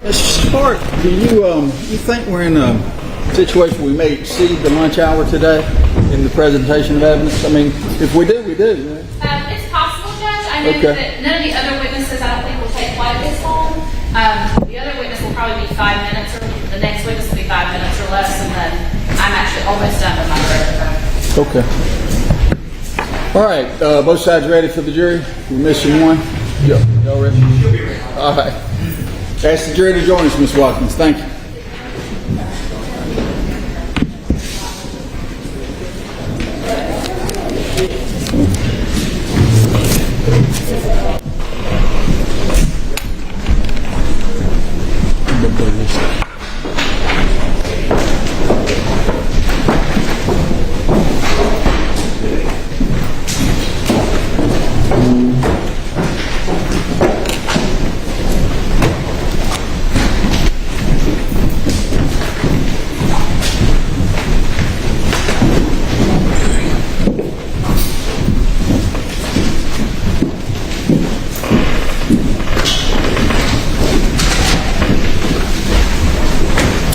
Mr. Spark, do you think we're in a situation we may exceed the lunch hour today in the presentation of evidence? I mean, if we do, we do. It's possible, Judge. I know Okay. that none of the other witnesses I don't think will take quite this long. The other witness will probably be 5 minutes, or the next witness will be 5 minutes or less, and then I'm actually almost done with my verdict. Okay. All right, both sides ready for the jury? We're missing one? Yep. Y'all ready? All right. Ask the jury to join us, Ms. Watkins. Thank you.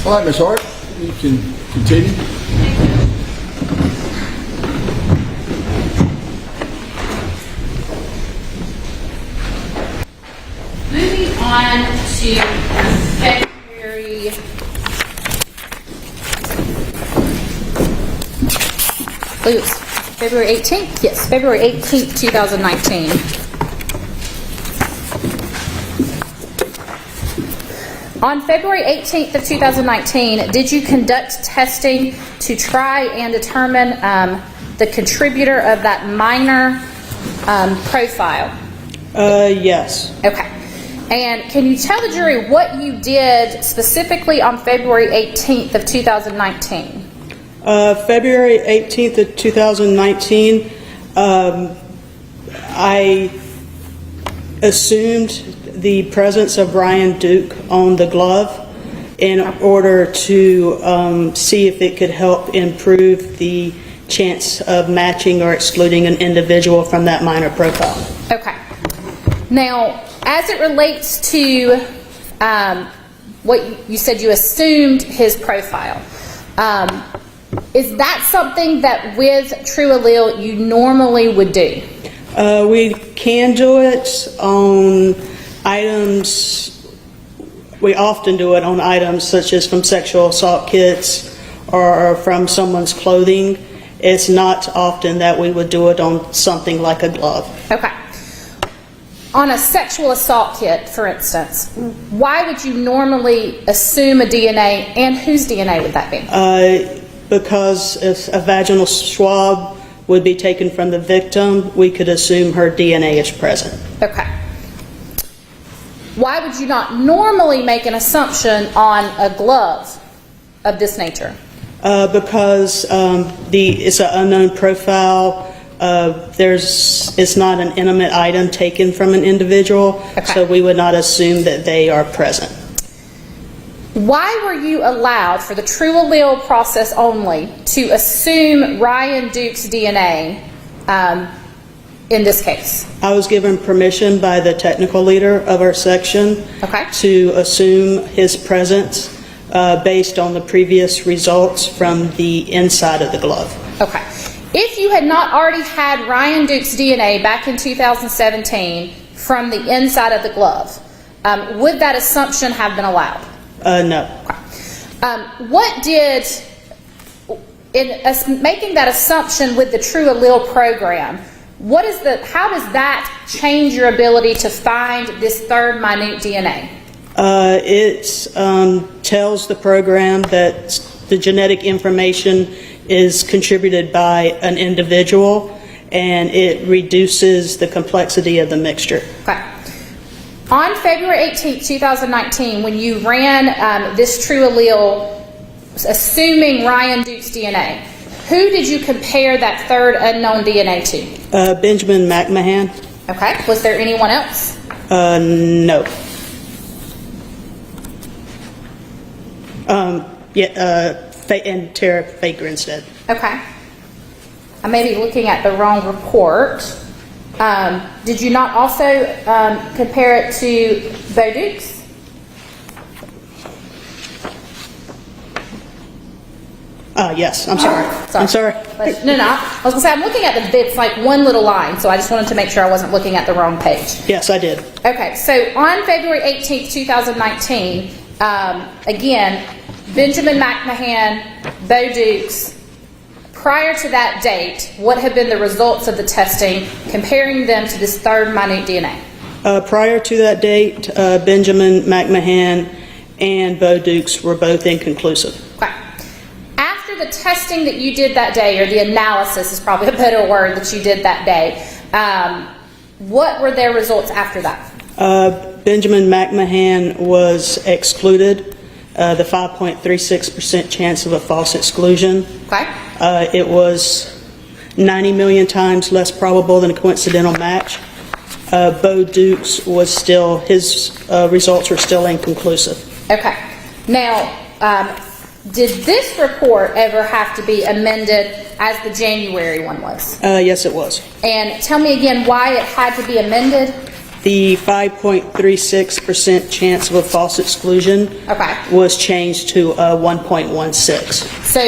All right, Ms. Hart, you can continue. Moving on to February. I believe it was February 18th? Yes, February 18th, 2019. On February 18th of 2019, did you conduct testing to try and determine the contributor of that minor profile? Yes. Okay. And can you tell the jury what you did specifically on February 18th of 2019? February 18th of 2019, I assumed the presence of Brian Duke on the glove in order to see if it could help improve the chance of matching or excluding an individual from that minor profile. Okay. Now, as it relates to what you said you assumed his profile, is that something that with True Allele you normally would do? We can do it on items, we often do it on items such as from sexual assault kits or from someone's clothing. It's not often that we would do it on something like a glove. Okay. On a sexual assault kit, for instance, why would you normally assume a DNA, and whose DNA would that be? Because if a vaginal swab would be taken from the victim, we could assume her DNA is present. Okay. Why would you not normally make an assumption on a glove of this nature? Because it's an unknown profile. It's not an intimate item taken from an individual, so we would not assume that they are present. Why were you allowed, for the true allele process only, to assume Ryan Duke's DNA in this case? I was given permission by the technical leader of our section to assume his presence based on the previous results from the inside of the glove. Okay. If you had not already had Ryan Duke's DNA back in 2017 from the inside of the glove, would that assumption have been allowed? No. What did, in making that assumption with the True Allele program, how does that change your ability to find this third minute DNA? It tells the program that the genetic information is contributed by an individual, and it reduces the complexity of the mixture. Okay. On February 18, 2019, when you ran this True Allele, assuming Ryan Duke's DNA, who did you compare that third unknown DNA to? Benjamin McMahon. Okay. Was there anyone else? No. And Tara Grinstead. Okay. I may be looking at the wrong report. Did you not also compare it to Bo Dukes? Yes, I'm sorry. I'm sorry. No, I was going to say, I'm looking at it's like one little line, so I just wanted to make sure I wasn't looking at the wrong page. Yes, I did. Okay, so on February 18th, 2019, again, Benjamin McMahon, Bo Dukes, prior to that date, what have been the results of the testing, comparing them to this third minute DNA? Prior to that date, Benjamin McMahon and Bo Dukes were both inconclusive. Okay. After the testing that you did that day, or the analysis is probably a better word that you did that day, what were their results after that? Benjamin McMahon was excluded. The 5.36% chance of a false exclusion. Okay. It was 90 million times less probable than a coincidental match. Bo Dukes was still, his results were still inconclusive. Okay. Now, did this report ever have to be amended as the January one was? Yes, it was. And tell me again why it had to be amended? The 5.36% chance of a false exclusion was changed to 1.16. So,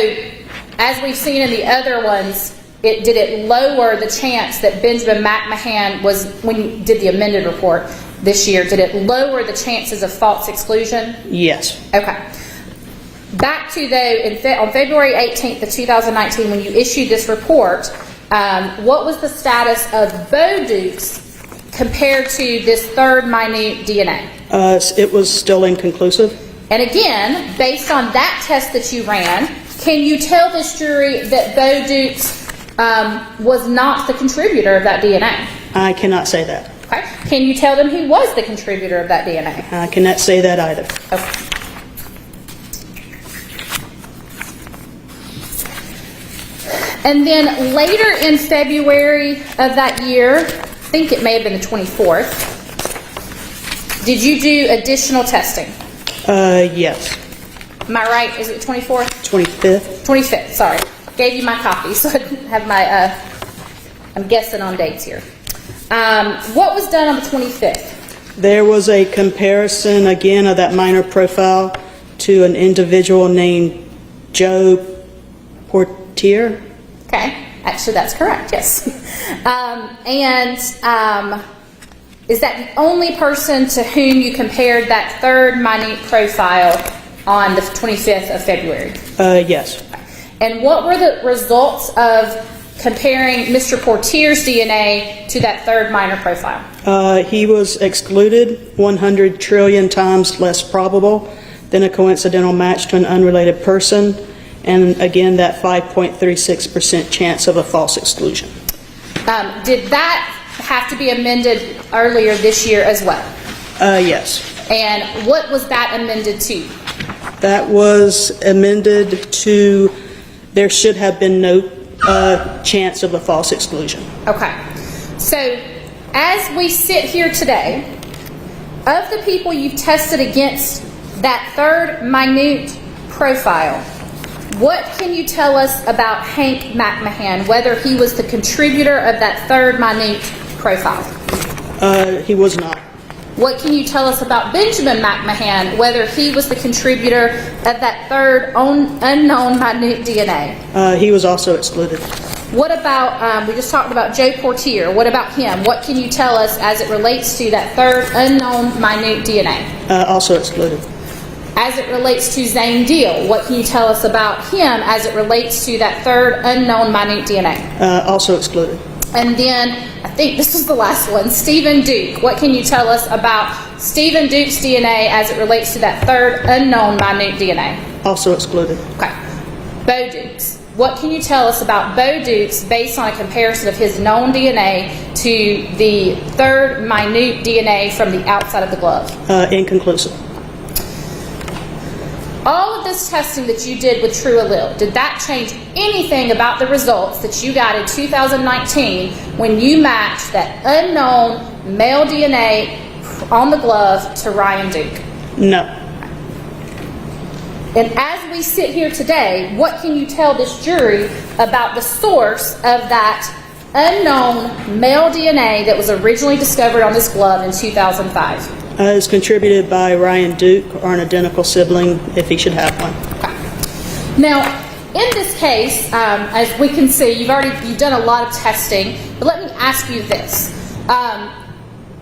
as we've seen in the other ones, did it lower the chance that Benjamin McMahon was, when you did the amended report this year, did it lower the chances of false exclusion? Yes. Okay. Back to, though, on February 18th of 2019, when you issued this report, what was the status of Bo Dukes compared to this third minute DNA? It was still inconclusive. And again, based on that test that you ran, can you tell this jury that Bo Dukes was not the contributor of that DNA? I cannot say that. Okay. Can you tell them he was the contributor of that DNA? I cannot say that either. Okay. And then later in February of that year, I think it may have been the 24th, did you do additional testing? Yes. Am I right? Is it the 24th? 25th. 25th, sorry. Gave you my copy, so I didn't have my, I'm guessing on dates here. What was done on the 25th? There was a comparison, again, of that minor profile to an individual named Joe Portier. Okay. Actually, that's correct, yes. Is that the only person to whom you compared that third minute profile on the 25th of February? Yes. And what were the results of comparing Mr. Portier's DNA to that third minor profile? He was excluded 100 trillion times less probable than a coincidental match to an unrelated person, and again, that 5.36% chance of a false exclusion. Did that have to be amended earlier this year as well? Yes. And what was that amended to? That was amended to there should have been no chance of a false exclusion. Okay. So, as we sit here today, of the people you've tested against that third minute profile, what can you tell us about Hank McMahon, whether he was the contributor of that third minute profile? He was not. What can you tell us about Benjamin McMahon, whether he was the contributor of that third unknown minute DNA? He was also excluded. What about, we just talked about Joe Portier. What about him? What can you tell us as it relates to that third unknown minute DNA? Also excluded. As it relates to Zane Deal, what can you tell us about him as it relates to that third unknown minute DNA? Also excluded. And then, I think this was the last one, Stephen Duke. What can you tell us about Stephen Duke's DNA as it relates to that third unknown minute DNA? Also excluded. Okay. Bo Dukes. What can you tell us about Bo Dukes based on a comparison of his known DNA to the third minute DNA from the outside of the glove? Inconclusive. All of this testing that you did with True Allele, did that change anything about the results that you got in 2019 when you matched that unknown male DNA on the glove to Ryan Duke? No. And as we sit here today, what can you tell this jury about the source of that unknown male DNA that was originally discovered on this glove in 2005? It was contributed by Ryan Duke, or an identical sibling, if he should have one. Okay. Now, in this case, as we can see, you've done a lot of testing, but let me ask you this.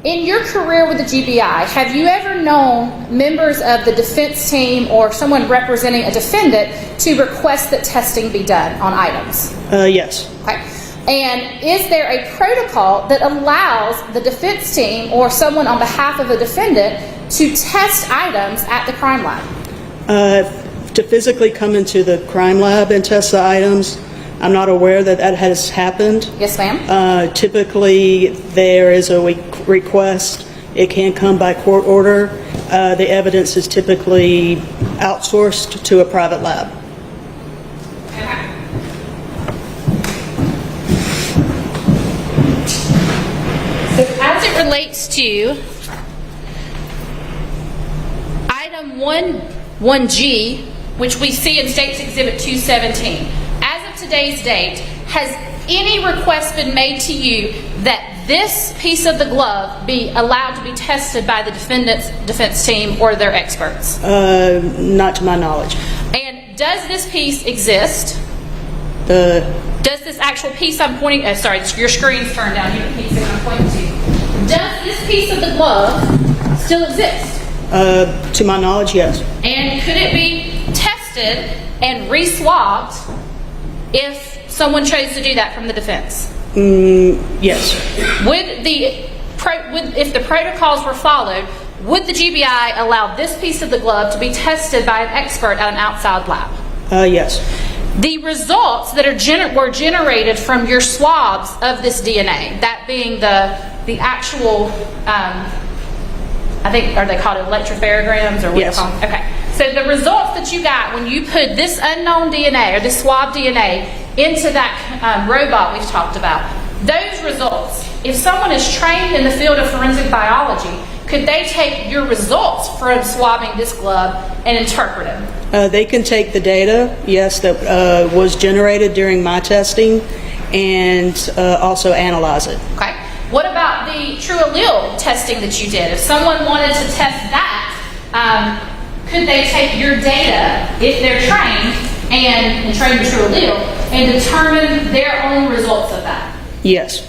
In your career with the GBI, have you ever known members of the defense team or someone representing a defendant to request that testing be done on items? Yes. Okay. And is there a protocol that allows the defense team or someone on behalf of the defendant to test items at the crime lab? To physically come into the crime lab and test the items, I'm not aware that that has happened. Yes, ma'am. Typically, there is a request. It can come by court order. The evidence is typically outsourced to a private lab. As it relates to item 1G, which we see in State's Exhibit 217, as of today's date, has any request been made to you that this piece of the glove be allowed to be tested by the defense team or their experts? Not to my knowledge. And does this piece exist? Does this actual piece I'm pointing, sorry, your screen's turned down, you can see what I'm pointing to. Does this piece of the glove still exist? To my knowledge, yes. And could it be tested and re-swabbed if someone chose to do that from the defense? Yes. If the protocols were followed, would the GBI allow this piece of the glove to be tested by an expert at an outside lab? Yes. The results that were generated from your swabs of this DNA, that being the actual, I think, are they called electropharograms or what? Yes. Okay. So the results that you got when you put this unknown DNA or this swab DNA into that robot we've talked about, those results, if someone is trained in the field of forensic biology, could they take your results from swabbing this glove and interpret them? They can take the data, yes, that was generated during my testing, and also analyze it. Okay. What about the True Allele testing that you did? If someone wanted to test that, could they take your data, if they're trained, and train your true allele and determine their own results of that? Yes.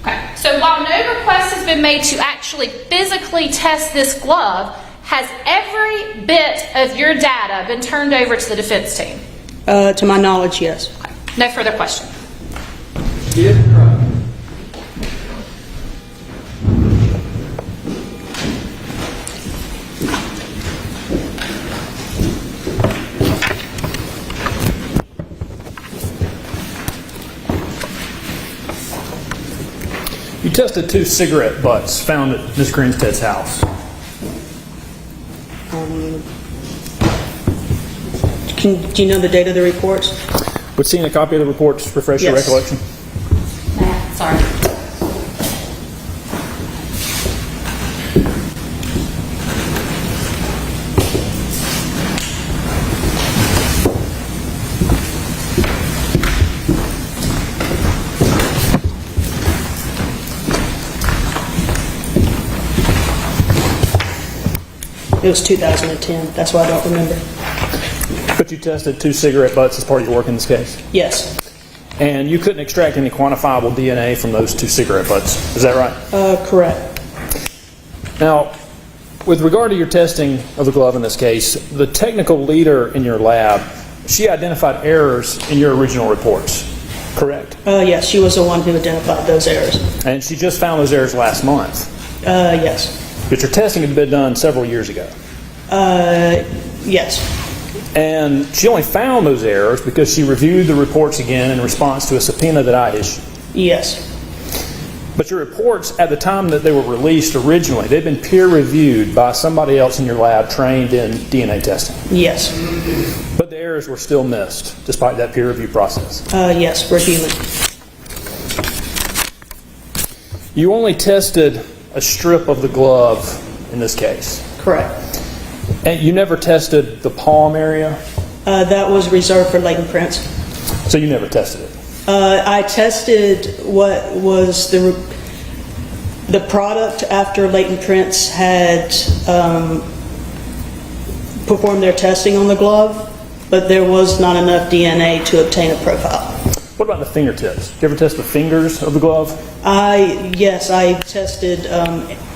Okay. So while no request has been made to actually physically test this glove, has every bit of your data been turned over to the defense team? To my knowledge, yes. Okay. No further question. You tested 2 cigarette butts found at Ms. Grinstead's house. Do you know the date of the reports? Would seeing a copy of the reports refresh your Yes. recollection? Matt, sorry. It was 2010. That's why I don't remember. But you tested 2 cigarette butts as part of your work in this case? Yes. And you couldn't extract any quantifiable DNA from those 2 cigarette butts. Is that right? Correct. Now, with regard to your testing of the glove in this case, the technical leader in your lab, she identified errors in your original reports, correct? Yes, she was the one who identified those errors. And she just found those errors last month. Yes. But your testing had been done several years ago. Yes. And she only found those errors because she reviewed the reports again in response to a subpoena that I issued. Yes. But your reports, at the time that they were released originally, they've been peer-reviewed by somebody else in your lab trained in DNA testing. Yes. But the errors were still missed, despite that peer review process. Yes, we're human. You only tested a strip of the glove in this case. Correct. And you never tested the palm area? That was reserved for latent prints. So you never tested it? I tested what was the product after latent prints had performed their testing on the glove, but there was not enough DNA to obtain a profile. What about the fingertips? Did you ever test the fingers of the glove? Yes, I tested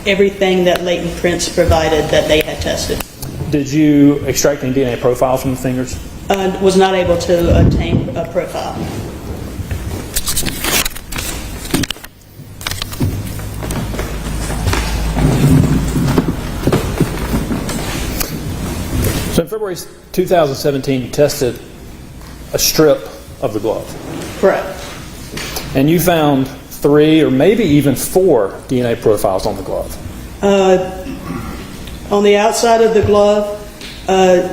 everything that latent prints provided that they had tested. Did you extract any DNA profiles from the fingers? Was not able to obtain a profile. So in February 2017, you tested a strip of the glove. Correct. And you found 3 or maybe even 4 DNA profiles on the glove. On the outside of the glove,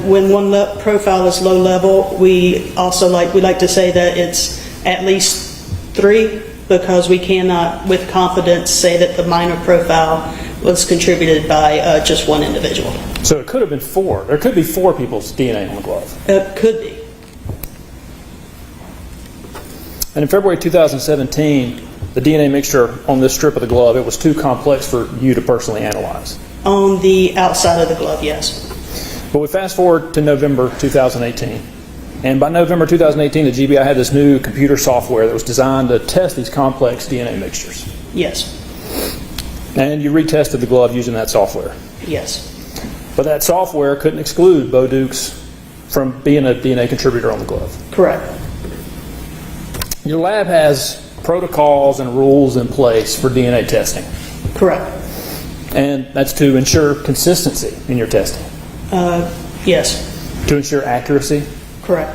when one profile is low level, we like to say that it's at least 3 because we cannot with confidence say that the minor profile was contributed by just one individual. So it could have been 4. There could be 4 people's DNA on the glove. It could be. And in February 2017, the DNA mixture on this strip of the glove, it was too complex for you to personally analyze. On the outside of the glove, yes. But we fast forward to November 2018. And by November 2018, the GBI had this new computer software that was designed to test these complex DNA mixtures. Yes. And you retested the glove using that software. Yes. But that software couldn't exclude Bo Dukes from being a DNA contributor on the glove. Correct. Your lab has protocols and rules in place for DNA testing. Correct. And that's to ensure consistency in your testing. Yes. To ensure accuracy. Correct.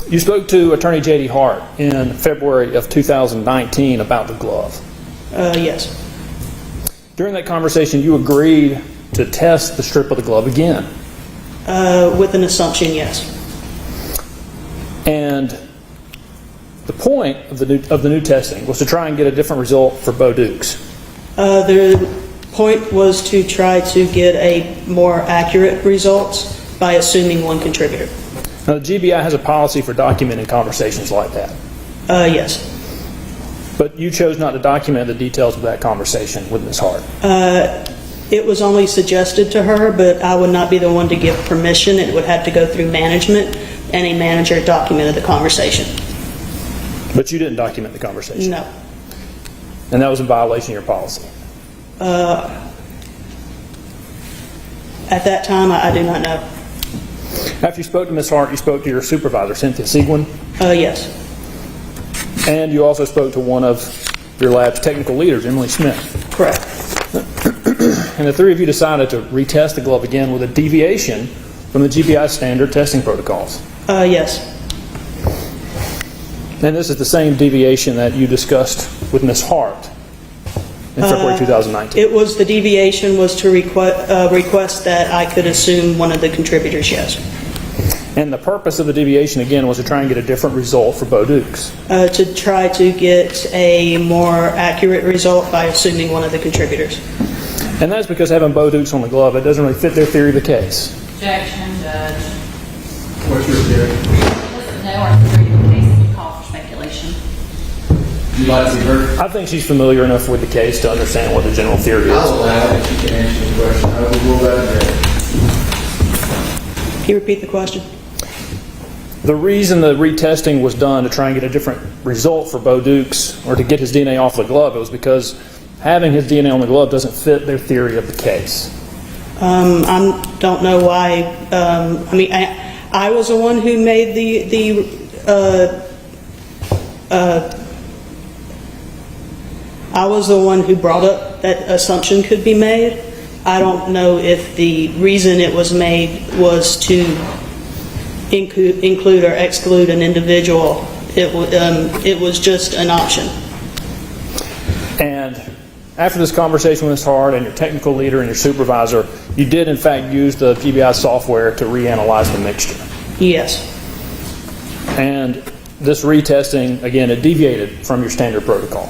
You spoke to Attorney J.D. Hart in February of 2019 about the glove. Yes. During that conversation, you agreed to test the strip of the glove again. With an assumption, yes. And the point of the new testing was to try and get a different result for Bo Dukes. The point was to try to get a more accurate results by assuming one contributor. Now, the GBI has a policy for documenting conversations like that. Yes. But you chose not to document the details of that conversation with Ms. Hart. It was only suggested to her, but I would not be the one to give permission. It would have to go through management, and a manager documented the conversation. But you didn't document the conversation? No. And that was in violation of your policy? At that time, I do not know. After you spoke to Ms. Hart, you spoke to your supervisor, Cynthia Seguin? Yes. And you also spoke to one of your lab's technical leaders, Emily Smith? Correct. And the three of you decided to retest the glove again with a deviation from the GBI standard testing protocols? Yes. And this is the same deviation that you discussed with Ms. Hart in February 2019? It was, the deviation was to request that I could assume one of the contributors, yes. And the purpose of the deviation, again, was to try and get a different result for Bo Dukes? To try to get a more accurate result by assuming one of the contributors. And that's because having Bo Dukes on the glove, it doesn't really fit their theory of the case. Objection, Judge. What's your theory? Doesn't know our theory of the case that would call for speculation. You like to be heard? I think she's familiar enough with the case to understand what the general theory is. I'll allow it if you can answer the question. I will rule that in. Can you repeat the question? The reason the retesting was done to try and get a different result for Bo Dukes, or to get his DNA off the glove, it was because having his DNA on the glove doesn't fit their theory of the case. I don't know why. I was the one who made I was the one who brought up that assumption could be made. I don't know if the reason it was made was to include or exclude an individual. It was just an option. And after this conversation with Ms. Hart and your technical leader and your supervisor, you did in fact use the GBI software to reanalyze the mixture. Yes. And this retesting, again, it deviated from your standard protocol.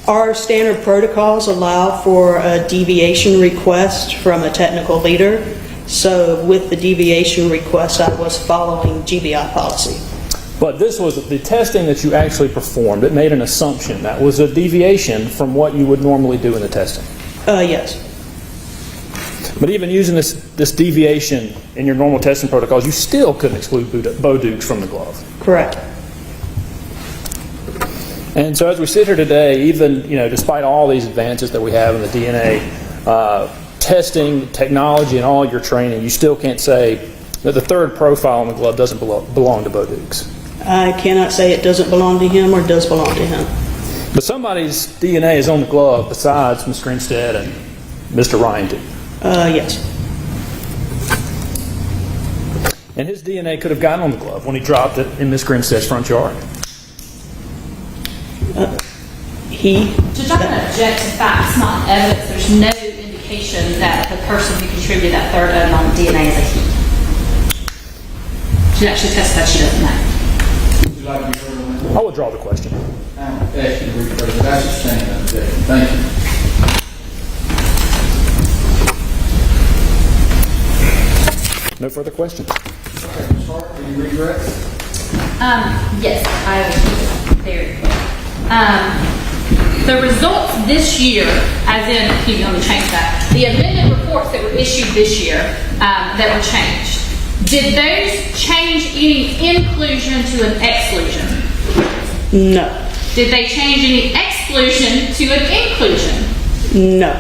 Our standard protocols allow for a deviation request from a technical leader. So with the deviation request, I was following GBI policy. But this was the testing that you actually performed. It made an assumption that was a deviation from what you would normally do in the testing. Yes. But even using this deviation in your normal testing protocols, you still couldn't exclude Bo Dukes from the glove. Correct. And so as we sit here today, even despite all these advances that we have in the DNA testing, technology, and all your training, you still can't say that the third profile on the glove doesn't belong to Bo Dukes. I cannot say it doesn't belong to him or does belong to him. But somebody's DNA is on the glove besides Ms. Grinstead and Mr. Ryan Duke. Yes. And his DNA could have gotten on the glove when he dropped it in Ms. Grinstead's front yard. Judge, I'm going to object to facts, not evidence. There's no indication that the person who contributed that third unknown DNA is a he. She actually testified she doesn't know. Would you like to be heard on that? I'll withdraw the question. I'll ask you to rephrase it. That's just saying that objection. Thank you. No further questions. Okay, Ms. Hart, can you redirect? Yes, I will keep it very quick. The results this year, as in, let me change that. The amended reports that were issued this year that were changed, did those change any inclusion to an exclusion? No. Did they change any exclusion to an inclusion? No.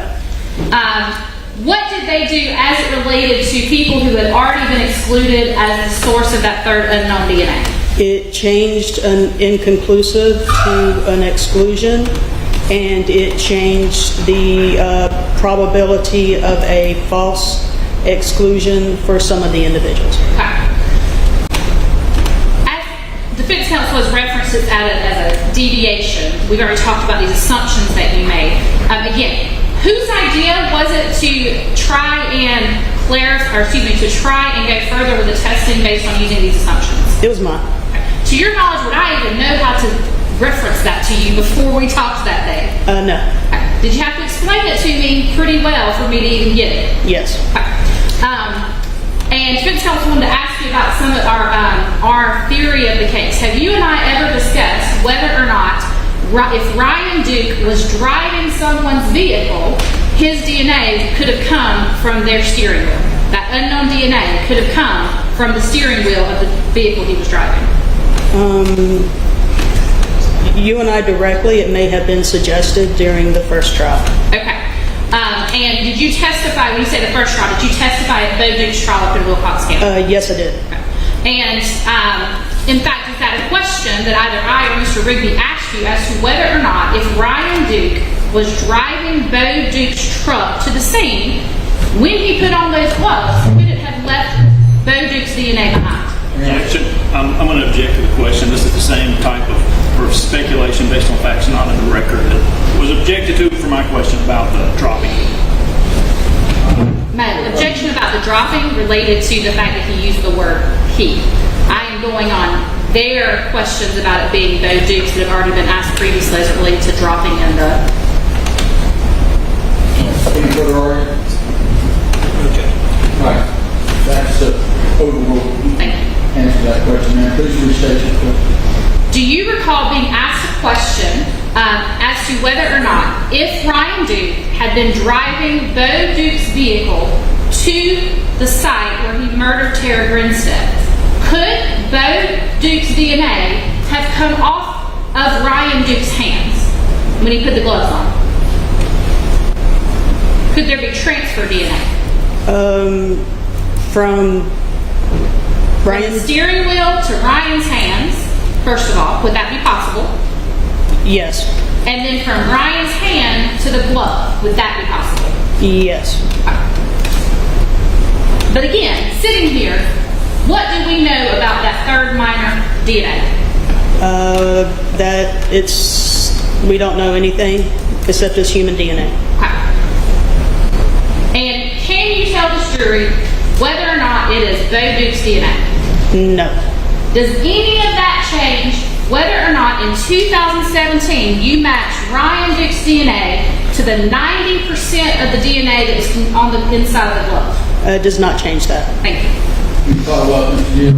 What did they do as it related to people who had already been excluded as the source of that third unknown DNA? It changed an inconclusive to an exclusion, and it changed the probability of a false exclusion for some of the individuals. Okay. As defense counsel has referenced it as a deviation, we've already talked about these assumptions that you made. Again, whose idea was it to try and to try and go further with the testing based on using these assumptions? It was mine. To your knowledge, would I even know how to reference that to you before we talked that day? No. Okay. Did you have to explain it to me pretty well for me to even get it? Yes. Okay. And defense counsel wanted to ask you about some of our theory of the case. Have you and I ever discussed whether or not if Ryan Duke was driving someone's vehicle, his DNA could have come from their steering wheel? that unknown DNA could have come from the steering wheel of the vehicle he was driving? You and I directly, it may have been suggested during the first trial. Okay. And did you testify, when you say the first trial, did you testify at Bo Duke's trial up in Wilcox County? Yes, I did. And in fact, is that a question that either I or Mr. Rigby asked you as to whether or not if Ryan Duke was driving Bo Duke's truck to the scene, when he put on those gloves, could it have left Bo Duke's DNA behind? Objection. I'm going to object to the question. This is the same type of speculation based on facts not in the record that was objected to for my question about the dropping. My objection about the dropping related to the fact that he used the word he. I am going on their questions about it being Bo Duke's that have already been asked previously as it related to dropping in the... Any further arguments? Okay. All right. That's overruled. Thank you. Answer that question, ma'am. Please restate your question. Do you recall being asked a question as to whether or not if Ryan Duke had been driving Bo Duke's vehicle to the site where he murdered Tara Grinstead, could Bo Duke's DNA have come off of Ryan Duke's hands when he put the gloves on? Could there be transfer DNA? From From Ryan? the steering wheel to Ryan's hands, first of all, would that be possible? Yes. And then from Ryan's hand to the glove, would that be possible? Yes. But again, sitting here, what do we know about that third minor DNA? That we don't know anything except it's human DNA. Okay. And can you tell this jury whether or not it is Bo Duke's DNA? No. Does any of that change whether or not in 2017 you matched Ryan Duke's DNA to the 90% of the DNA that is on the inside of the glove? It does not change that. Thank you. You follow up, Mr. Gill?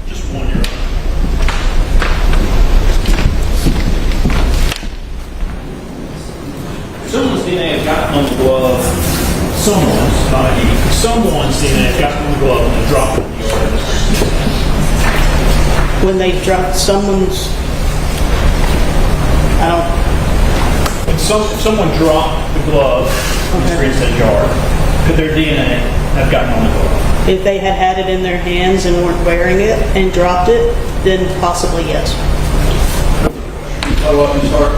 Just one year. Someone's DNA has gotten on the glove. Someone's, not he. Someone's DNA has gotten on the glove and dropped it in the yard. When they drop someone's, When someone dropped the glove in the Grinstead yard, could their DNA have gotten on the glove? if they had it in their hands and weren't wearing it and dropped it, then possibly yes. Follow up, Ms. Hart.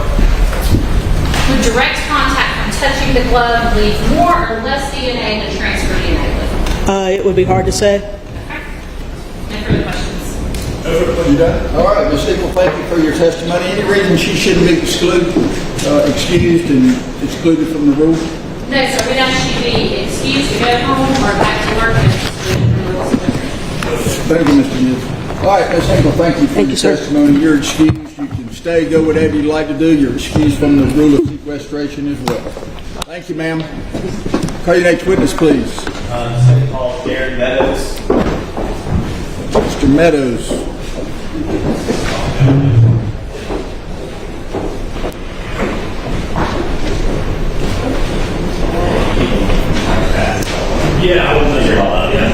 Would direct contact from touching the glove leave more or less DNA than transfer DNA would? It would be hard to say. No further questions. You done? All right, Ms. Eagle, thank you for your testimony. Any reason she shouldn't be excused and excluded from the rule? No, sir, we don't should be excused to go home or back to work and excluded from the rules of order. Thank you, Mr. Gill. All right, Ms. Eagle, thank you for Thank your you, sir. testimony. You're excused. You can stay, go whatever you'd like to do. You're excused from the rule of sequestration as well. Thank you, ma'am. Call your next witness, please. Second call, Darren Meadows. Mr. Meadows. Yeah, I wasn't sure about that. Yeah.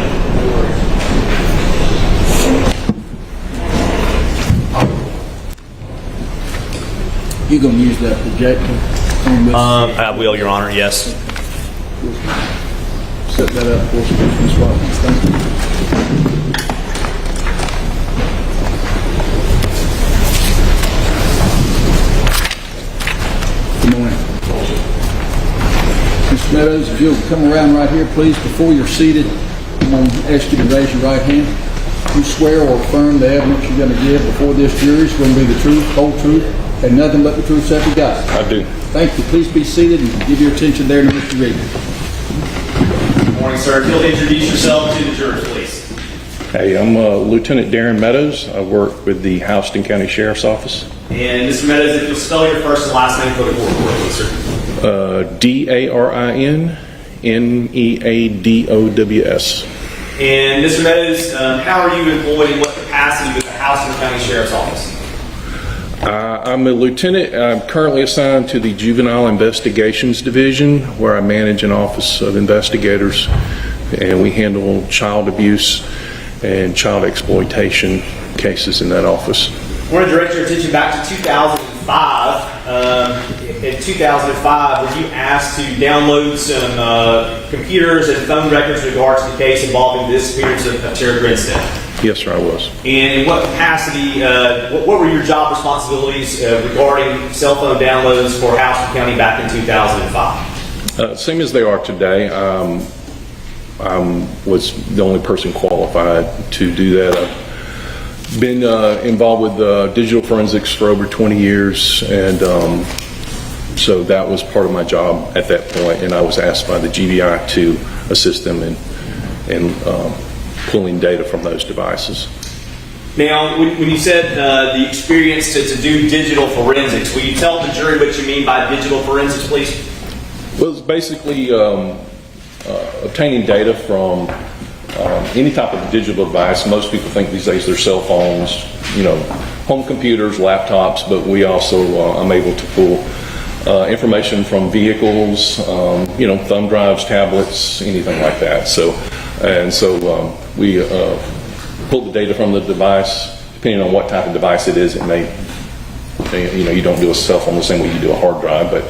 You gonna use that projector on this? I will, Your Honor, yes. Set that up for us, Ms. Watkins. Thank you. Good morning. Mr. Meadows, if you'll come around right here, please, before you're seated, I'm going to ask you to raise your right hand. You swear or affirm the evidence you're going to give before this jury is going to be the truth, whole truth, and nothing but the truth, so help you God. I do. Thank you. Please be seated and give your attention there to Mr. Reed. Good morning, sir. If you'll introduce yourself to the jurors, please. Hey, I'm Lieutenant Darren Meadows. I work with the Houston County Sheriff's Office. And Mr. Meadows, if you'll spell your first and last name for the court, please, sir. DARINNEADOWS. And Mr. Meadows, how are you employed in what capacity with the Houston County Sheriff's Office? I'm a lieutenant. I'm currently assigned to the Juvenile Investigations Division, where I manage an office of investigators and we handle child abuse and child exploitation cases in that office. I want to direct your attention back to 2005. In 2005, were you asked to download some computers and phone records in regards to the case involving the disappearance of Tara Grinstead? Yes, sir, I was. And in what capacity, what were your job responsibilities regarding cell phone downloads for Houston County back in 2005? Same as they are today. I was the only person qualified to do that. I've been involved with digital forensics for over 20 years, and so that was part of my job at that point, and I was asked by the GBI to assist them in pulling data from those devices. Now, when you said the experience to do digital forensics, will you tell the jury what you mean by digital forensics, please? Well, it's basically obtaining data from any type of digital device. Most people think these days they're cell phones, home computers, laptops, but we also I'm able to pull information from vehicles, thumb drives, tablets, anything like that. So we pull the data from the device. Depending on what type of device it is, it may, you don't do a cell phone the same way you do a hard drive, but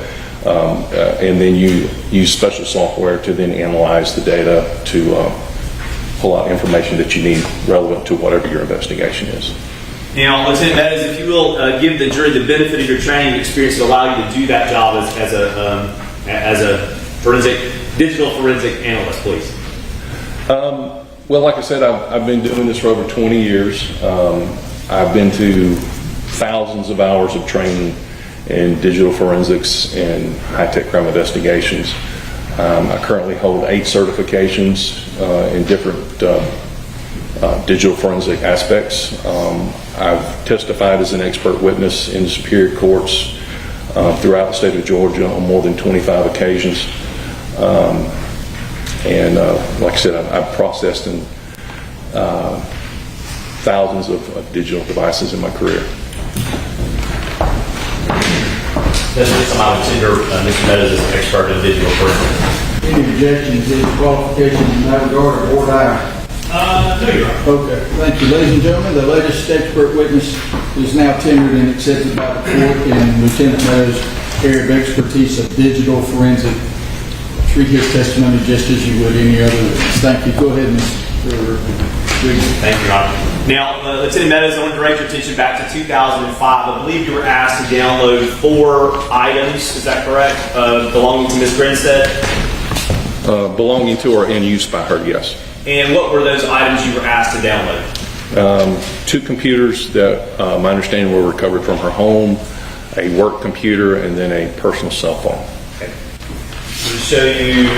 and then you use special software to then analyze the data to pull out information that you need relevant to whatever your investigation is. Now, Lieutenant Meadows, if you will give the jury the benefit of your training experience to allow you to do that job as a digital forensic analyst, please. Well, like I said, I've been doing this for over 20 years. I've been to thousands of hours of training in digital forensics and high-tech crime investigations. I currently hold 8 certifications in different digital forensic aspects. I've testified as an expert witness in superior courts throughout the state of Georgia on more than 25 occasions. And like I said, I've processed in thousands of digital devices in my career. That's just I would consider Mr. Meadows as an expert in digital forensics. Any objections, any qualifications in that regard, or board aye? No, Your Honor. Okay, thank you. Ladies and gentlemen, the latest expert witness is now tendered and accepted by the court in Lieutenant Meadows' area of expertise of digital forensic. Treat his testimony just as you would any other witness. Thank you. Go ahead, Mr. Rodriguez. Thank you, Your Honor. Now, Lieutenant Meadows, I want to direct your attention back to 2005. I believe you were asked to download 4 items, is that correct, belonging to Ms. Grinstead? Belonging to or in use by her, yes. And what were those items you were asked to download? 2 computers that my understanding were recovered from her home, a work computer, and then a personal cell phone. Okay. We'll show you.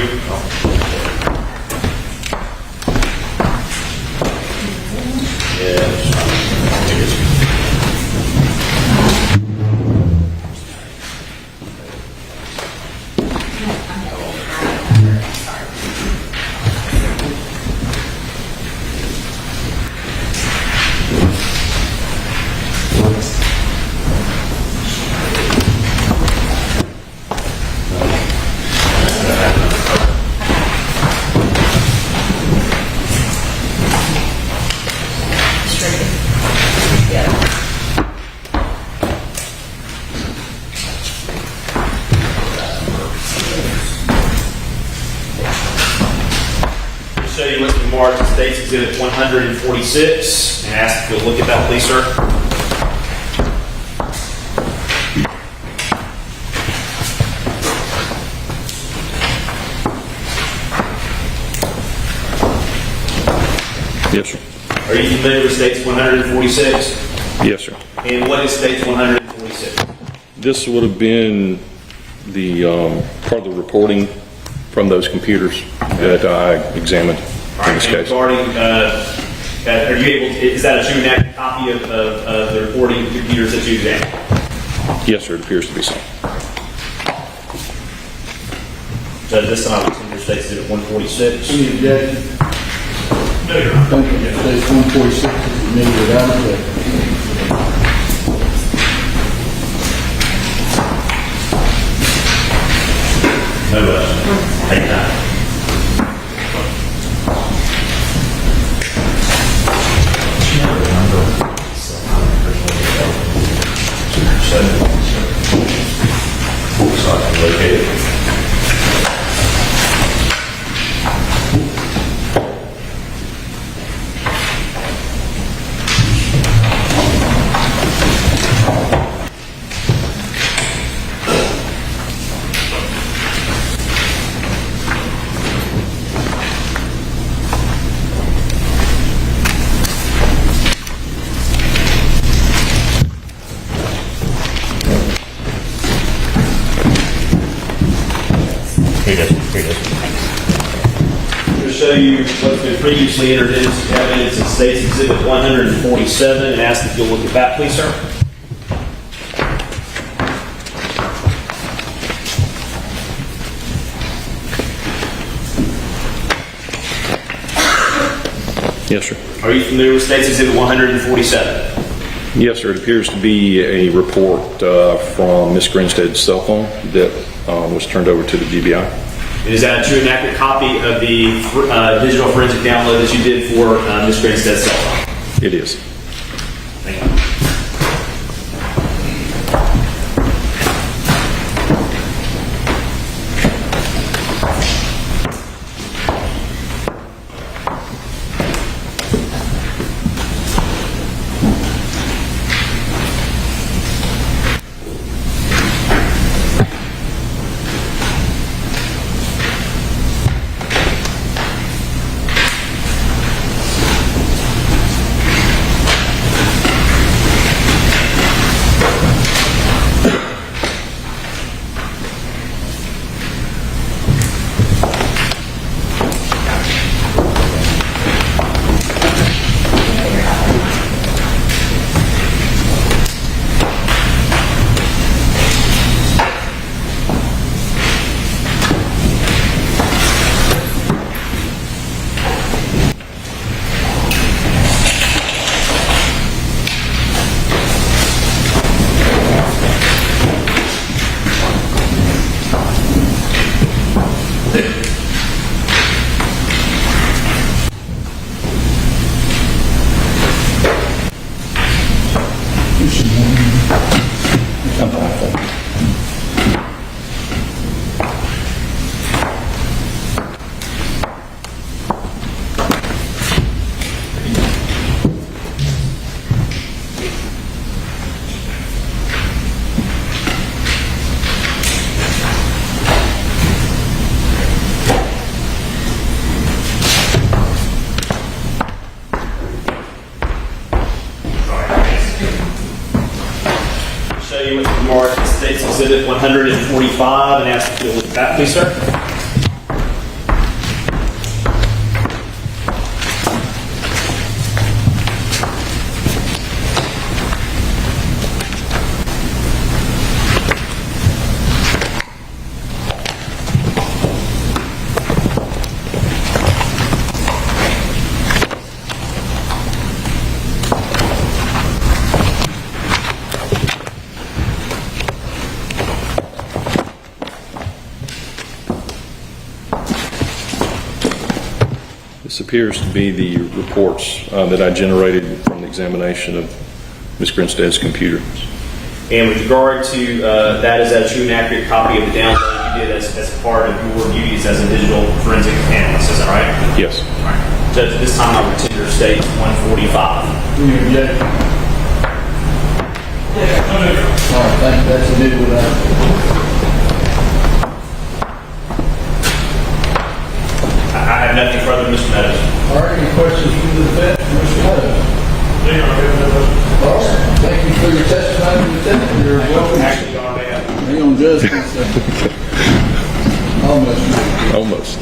Show you what's been marked as State's Exhibit 146 and ask if you'll look at that, please, sir. Yes, sir. Are you familiar with State's 146? Yes, sir. And what is State's 146? This would have been the part of the reporting from those computers that I examined in this case. Regarding, are you able to, is that a true and accurate copy of the reporting computers that you examined? Yes, sir, it appears to be so. Judge, this time I would State's Exhibit 146. Any objection? No, Your Honor. Thank you. State's 146 is admitted without objection. No, take time. show you what's been previously introduced evidence in State's Exhibit 147 and ask if you'll look at that, please, sir. Yes, sir. Are you familiar with State's Exhibit 147? Yes, sir. It appears to be a report from Ms. Grinstead's cell phone that was turned over to the GBI. Is that a true and accurate copy of the digital forensic download that you did for Ms. Grinstead's cell phone? It is. Thank you. Exhibit 145 and ask if you'll look at that, please, sir. This appears to be the reports that I generated from the examination of Ms. Grinstead's computer. And with regard to that, is that a true and accurate copy of the download you did as part of your duties as a digital forensic analyst? Is that right? Yes. All right. Judge, at this time I would tender State 145. All right, thank you. That's the deal with that. I have nothing further, Mr. Meadows. All right, any questions from the defense, Mr. Meadows? All right, thank you for your testimony, Lieutenant. You're welcome. Actually, Your Honor, Hang on just a second. Almost.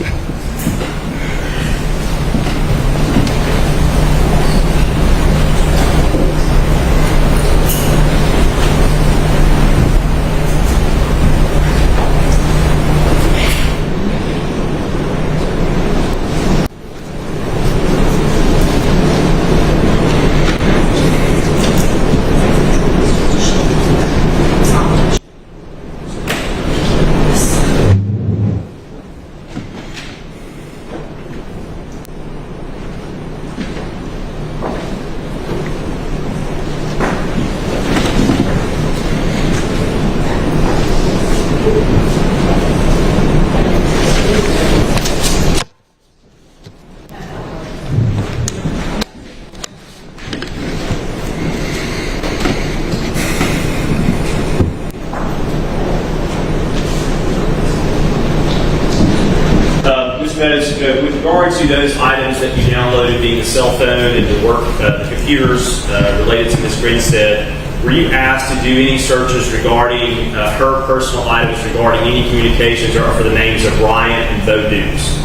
With regard to those items that you downloaded, being the cell phone and the computers related to Ms. Grinstead, were you asked to do any searches regarding her personal items, regarding any communications or for the names of Ryan and Bo Dukes?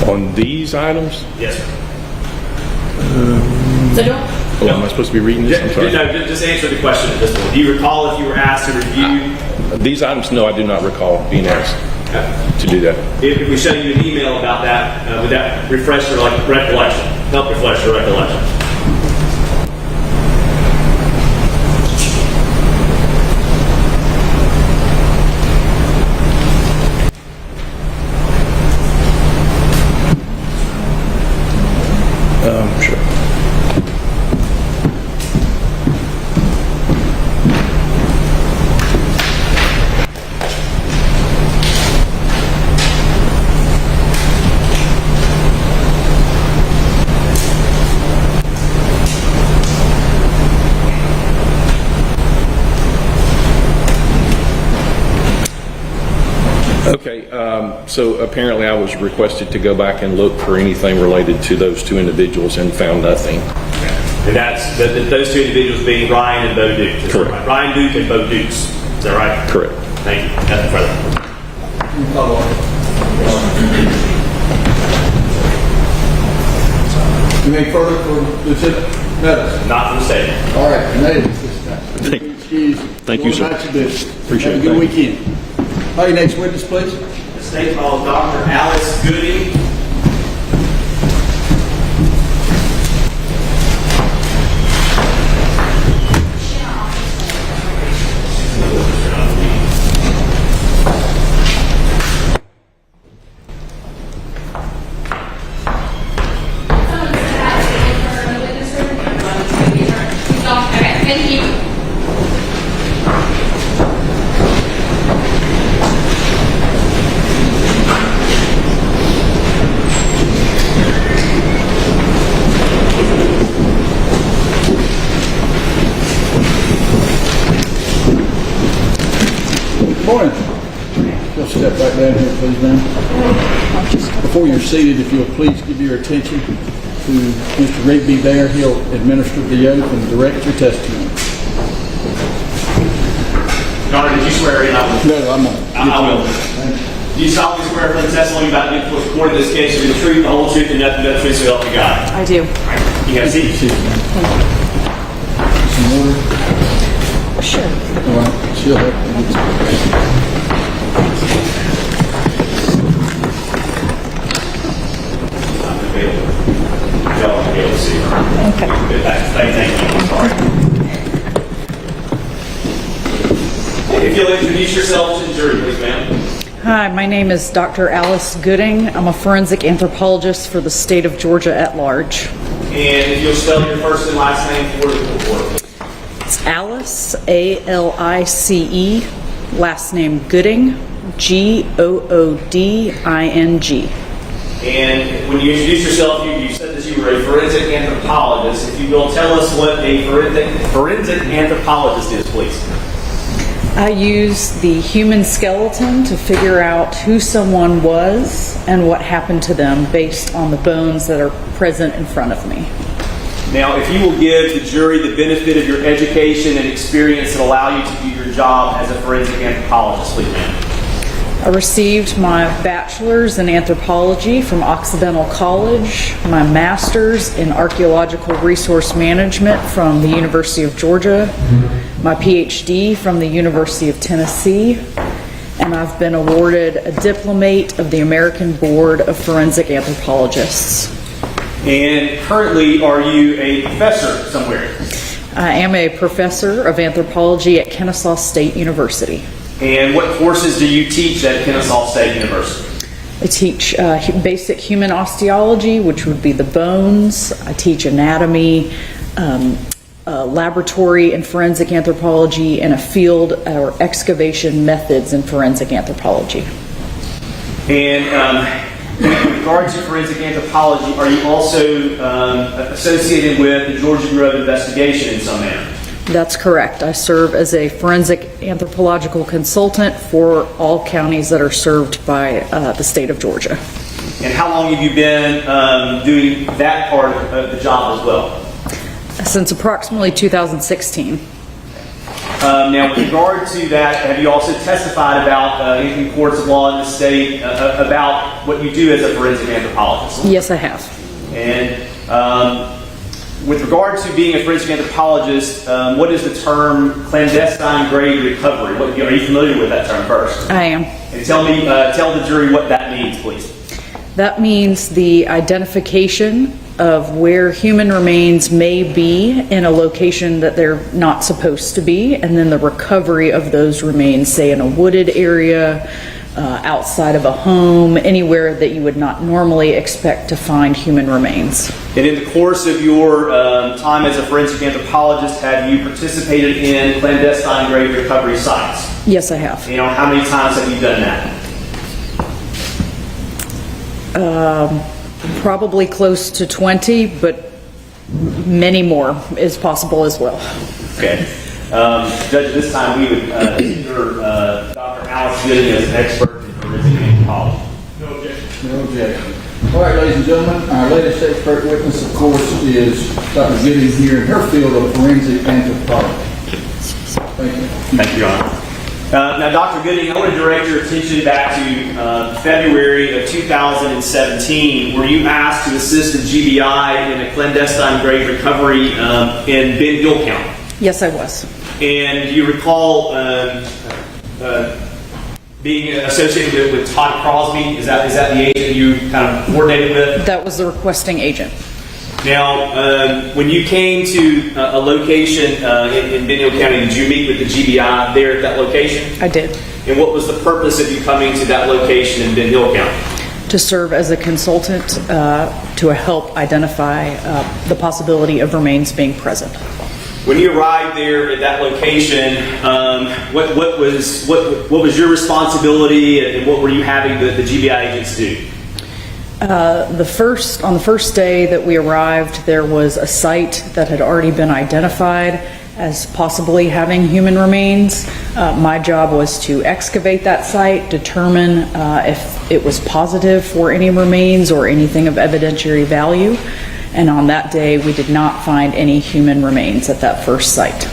On these items? Yes, sir. So don't, Oh, am I supposed to be reading this? I'm sorry. No, just answer the question at this point. Do you recall if you were asked to review? These items, no, I do not recall being asked to do that. If we show you an email about that, would that refresh your recollection? Help refresh your recollection? Sure. Okay, so apparently I was requested to go back and look for anything related to those two individuals and found nothing. And that's those two individuals being Ryan and Bo Dukes. Is that Correct. right? Ryan Duke and Bo Dukes. Is that right? Correct. Thank you. Nothing further. Anything further for Lieutenant Meadows? Not from the statement. All right, made it this time. Thank you, sir. Appreciate Have a it. good weekend. Call your next witness, please. The state called Dr. Alice Goody. okay, thank you. Morning. Just step right down here, please, ma'am. Before you're seated, if you'll please give your attention to Mr. Rigby there. He'll administer the oath and direct your testimony. Your Honor, did you swear in? No, I'm on. I will. Do you solemnly swear for the testimony about the report in this case to be the truth, the whole truth, and nothing but the truth, so help you God? I do. You have a seat. Some order. Sure. All right, she'll help you. Y'all will be able to see. Okay. Good, thank you. Sorry. If you'll introduce yourself to the jury, please, ma'am. Hi, my name is Dr. Alice Gooding. I'm a forensic anthropologist for the state of Georgia at large. And if you'll spell your first and last name for the court. It's Alice, A-L-I-C-E, last name Gooding, G-O-O-D-I-N-G. And when you introduce yourself, you said that you were a forensic anthropologist. If you will tell us what a forensic anthropologist is, please. I use the human skeleton to figure out who someone was and what happened to them based on the bones that are present in front of me. Now, if you will give the jury the benefit of your education and experience that allow you to do your job as a forensic anthropologist, please, ma'am. I received my bachelor's in anthropology from Occidental College, my master's in archaeological resource management from the University of Georgia, my PhD from the University of Tennessee, and I've been awarded a diplomate of the American Board of Forensic Anthropologists. And currently, are you a professor somewhere? I am a professor of anthropology at Kennesaw State University. And what courses do you teach at Kennesaw State University? I teach basic human osteology, which would be the bones. I teach anatomy, laboratory and forensic anthropology, and a field or excavation methods in forensic anthropology. And with regard to forensic anthropology, are you also associated with the Georgia Bureau of Investigation in some manner? That's correct. I serve as a forensic anthropological consultant for all counties that are served by the state of Georgia. And how long have you been doing that part of the job as well? Since approximately 2016. Now, with regard to that, have you also testified about in courts of law in the state about what you do as a forensic anthropologist? Yes, I have. And with regard to being a forensic anthropologist, what is the term clandestine grave recovery? Are you familiar with that term first? I am. And tell the jury what that means, please. That means the identification of where human remains may be in a location that they're not supposed to be, and then the recovery of those remains, say in a wooded area, outside of a home, anywhere that you would not normally expect to find human remains. And in the course of your time as a forensic anthropologist, have you participated in clandestine grave recovery sites? Yes, I have. You know, how many times have you done that? Probably close to 20, but many more is possible as well. Okay. Judge, at this time we would consider Dr. Alice Gooding as an expert in forensic anthropology. No objection. No objection. All right, ladies and gentlemen, our latest expert witness, of course, is Dr. Gooding here in her field of forensic anthropology. Thank you. Thank you, Your Honor. Now, Dr. Gooding, I want to direct your attention back to February of 2017, where you asked to assist the GBI in a clandestine grave recovery in Ben Hill County. Yes, I was. And you recall being associated with Todd Crosby? Is that the agent you kind of coordinated with? That was the requesting agent. Now, when you came to a location in Ben Hill County, did you meet with the GBI there at that location? I did. And what was the purpose of you coming to that location in Ben Hill County? To serve as a consultant to help identify the possibility of remains being present. When you arrived there at that location, what was your responsibility, and what were you having the GBI agents do? On the first day that we arrived, there was a site that had already been identified as possibly having human remains. My job was to excavate that site, determine if it was positive for any remains or anything of evidentiary value. And on that day, we did not find any human remains at that first site.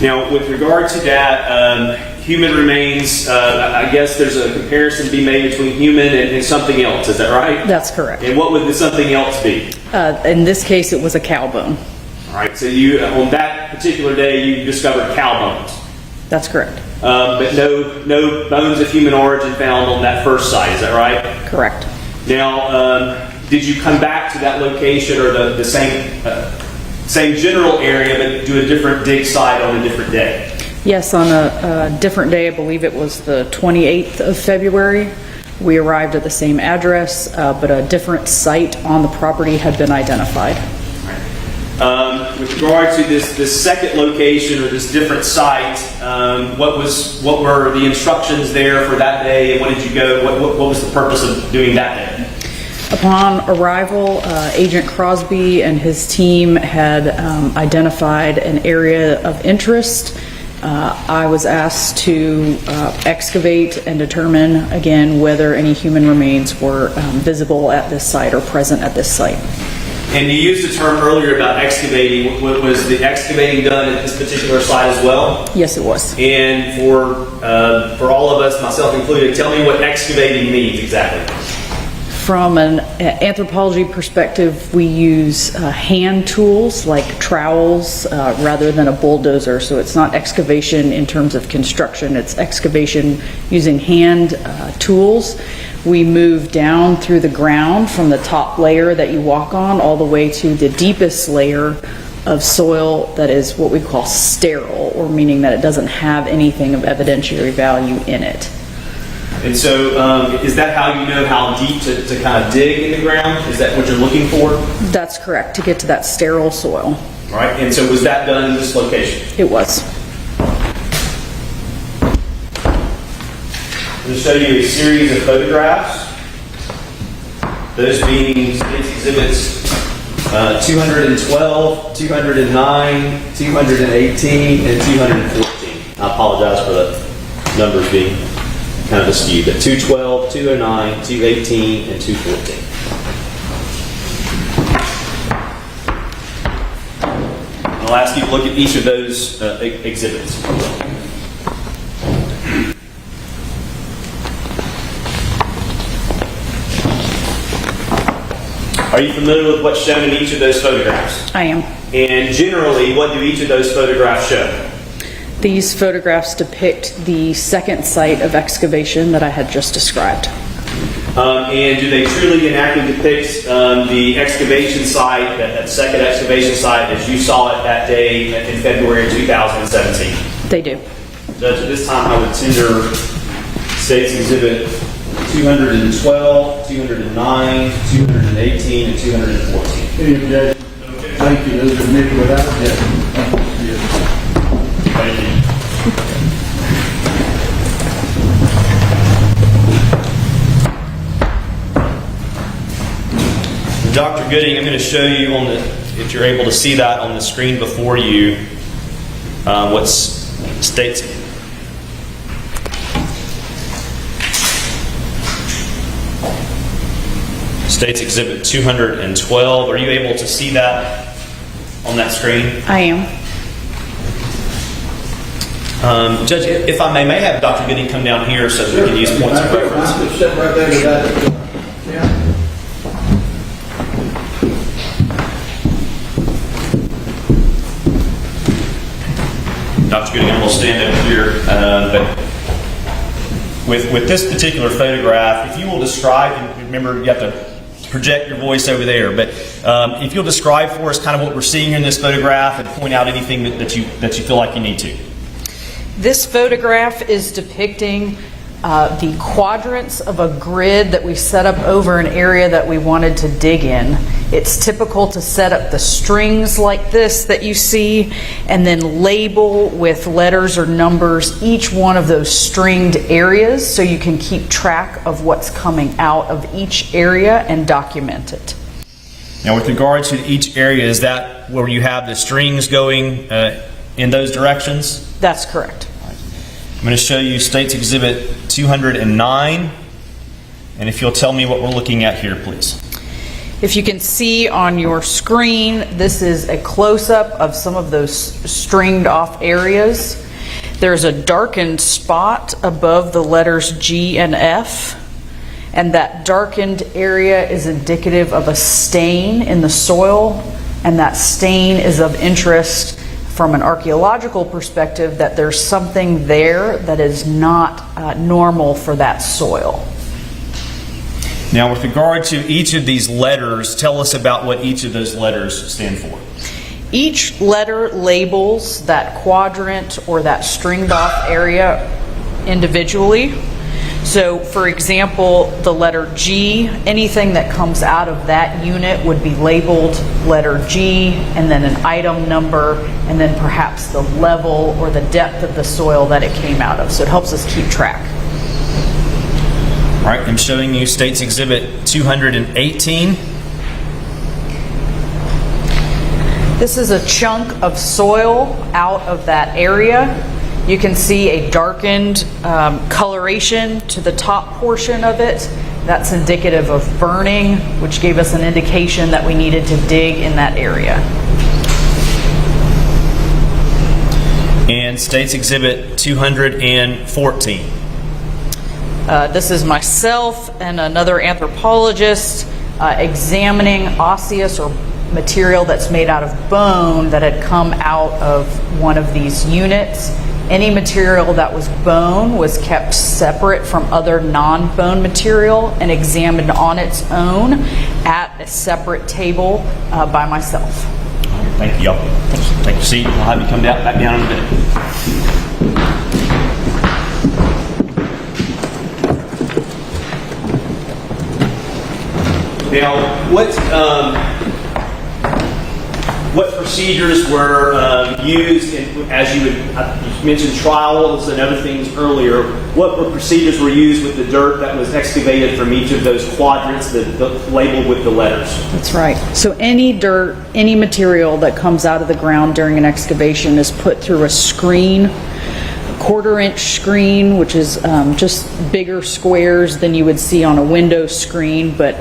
Now, with regard to that, human remains, I guess there's a comparison to be made between human and something else. Is that right? That's correct. And what would the something else be? In this case, it was a cow bone. All right. So you, on that particular day, you discovered cow bones. That's correct. But no bones of human origin found on that first site. Is that right? Correct. Now, did you come back to that location or the same general area, but do a different dig site on a different day? Yes, on a different day, I believe it was the 28th of February, we arrived at the same address, but a different site on the property had been identified. With regard to this second location or this different site, what were the instructions there for that day, and what did you go? What was the purpose of doing that day? Upon arrival, Agent Crosby and his team had identified an area of interest. I was asked to excavate and determine, again, whether any human remains were visible at this site or present at this site. And you used the term earlier about excavating. Was the excavating done at this particular site as well? Yes, it was. And for all of us, myself included, tell me what excavating means exactly. From an anthropology perspective, we use hand tools like trowels rather than a bulldozer. So it's not excavation in terms of construction, it's excavation using hand tools. We move down through the ground from the top layer that you walk on all the way to the deepest layer of soil that is what we call sterile, or meaning that it doesn't have anything of evidentiary value in it. And so is that how you know how deep to kind of dig in the ground? Is that what you're looking for? That's correct, to get to that sterile soil. All right, and so was that done in this location? It was. I'm going to show you a series of photographs. Those being exhibits 212, 209, 218, and 214. I apologize for the numbers being kind of askew, but 212, 209, 218, and 214. I'll ask you to look at each of those exhibits. Are you familiar with what's shown in each of those photographs? I am. And generally, what do each of those photographs show? These photographs depict the second site of excavation that I had just described. And do they truly and accurately depict the excavation site, that second excavation site, as you saw it that day in February 2017? They do. Judge, at this time I would tender State's Exhibit 212, 209, 218, and 214. Any objection? Thank you. Those are admitted without objection. Thank you. Dr. Gooding, I'm going to show you if you're able to see that on the screen before you, what State's Exhibit 212. Are you able to see that on that screen? I am. Judge, if I may have Dr. Gooding come down here so that we can use points of reference. I'm just sitting right there to that. Yeah. Dr. Gooding, I'm going to stand over here. But with this particular photograph, if you will describe, and remember you have to project your voice over there, but if you'll describe for us kind of what we're seeing in this photograph and point out anything that you feel like you need to. This photograph is depicting the quadrants of a grid that we set up over an area that we wanted to dig in. It's typical to set up the strings like this that you see and then label with letters or numbers each one of those stringed areas so you can keep track of what's coming out of each area and document it. Now with regard to each area, is that where you have the strings going in those directions? That's correct. I'm going to show you State's Exhibit 209, and if you'll tell me what we're looking at here, please. If you can see on your screen, this is a close-up of some of those stringed off areas. There's a darkened spot above the letters G and F, and that darkened area is indicative of a stain in the soil, and that stain is of interest from an archaeological perspective that there's something there that is not normal for that soil. Now, with regard to each of these letters, tell us about what each of those letters stand for. Each letter labels that quadrant or that stringed off area individually. So, for example, the letter G, anything that comes out of that unit would be labeled letter G, and then an item number, and then perhaps the level or the depth of the soil that it came out of. So it helps us keep track. All right, I'm showing you State's Exhibit 218. This is a chunk of soil out of that area. You can see a darkened coloration to the top portion of it. That's indicative of burning, which gave us an indication that we needed to dig in that area. And State's Exhibit 214. This is myself and another anthropologist examining osseous or material that's made out of bone that had come out of one of these units. Any material that was bone was kept separate from other non-bone material and examined on its own at a separate table by myself. Thank you, y'all. Thank you. Take your seat. I'll have you come back down in a minute. Now, what procedures were used, as you mentioned trials and other things earlier, what procedures were used with the dirt that was excavated from each of those quadrants that labeled with the letters? That's right. So any dirt, any material that comes out of the ground during an excavation is put through a screen, a 1/4-inch screen, which is just bigger squares than you would see on a window screen, but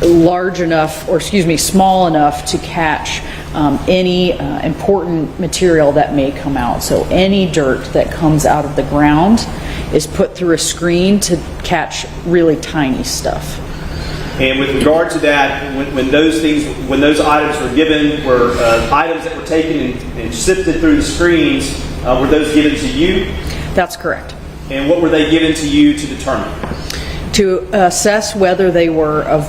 large enough, or excuse me, small enough to catch any important material that may come out. So any dirt that comes out of the ground is put through a screen to catch really tiny stuff. And with regard to that, when those items were given, were items that were taken and sifted through the screens, were those given to you? That's correct. And what were they given to you to determine? To assess whether they were of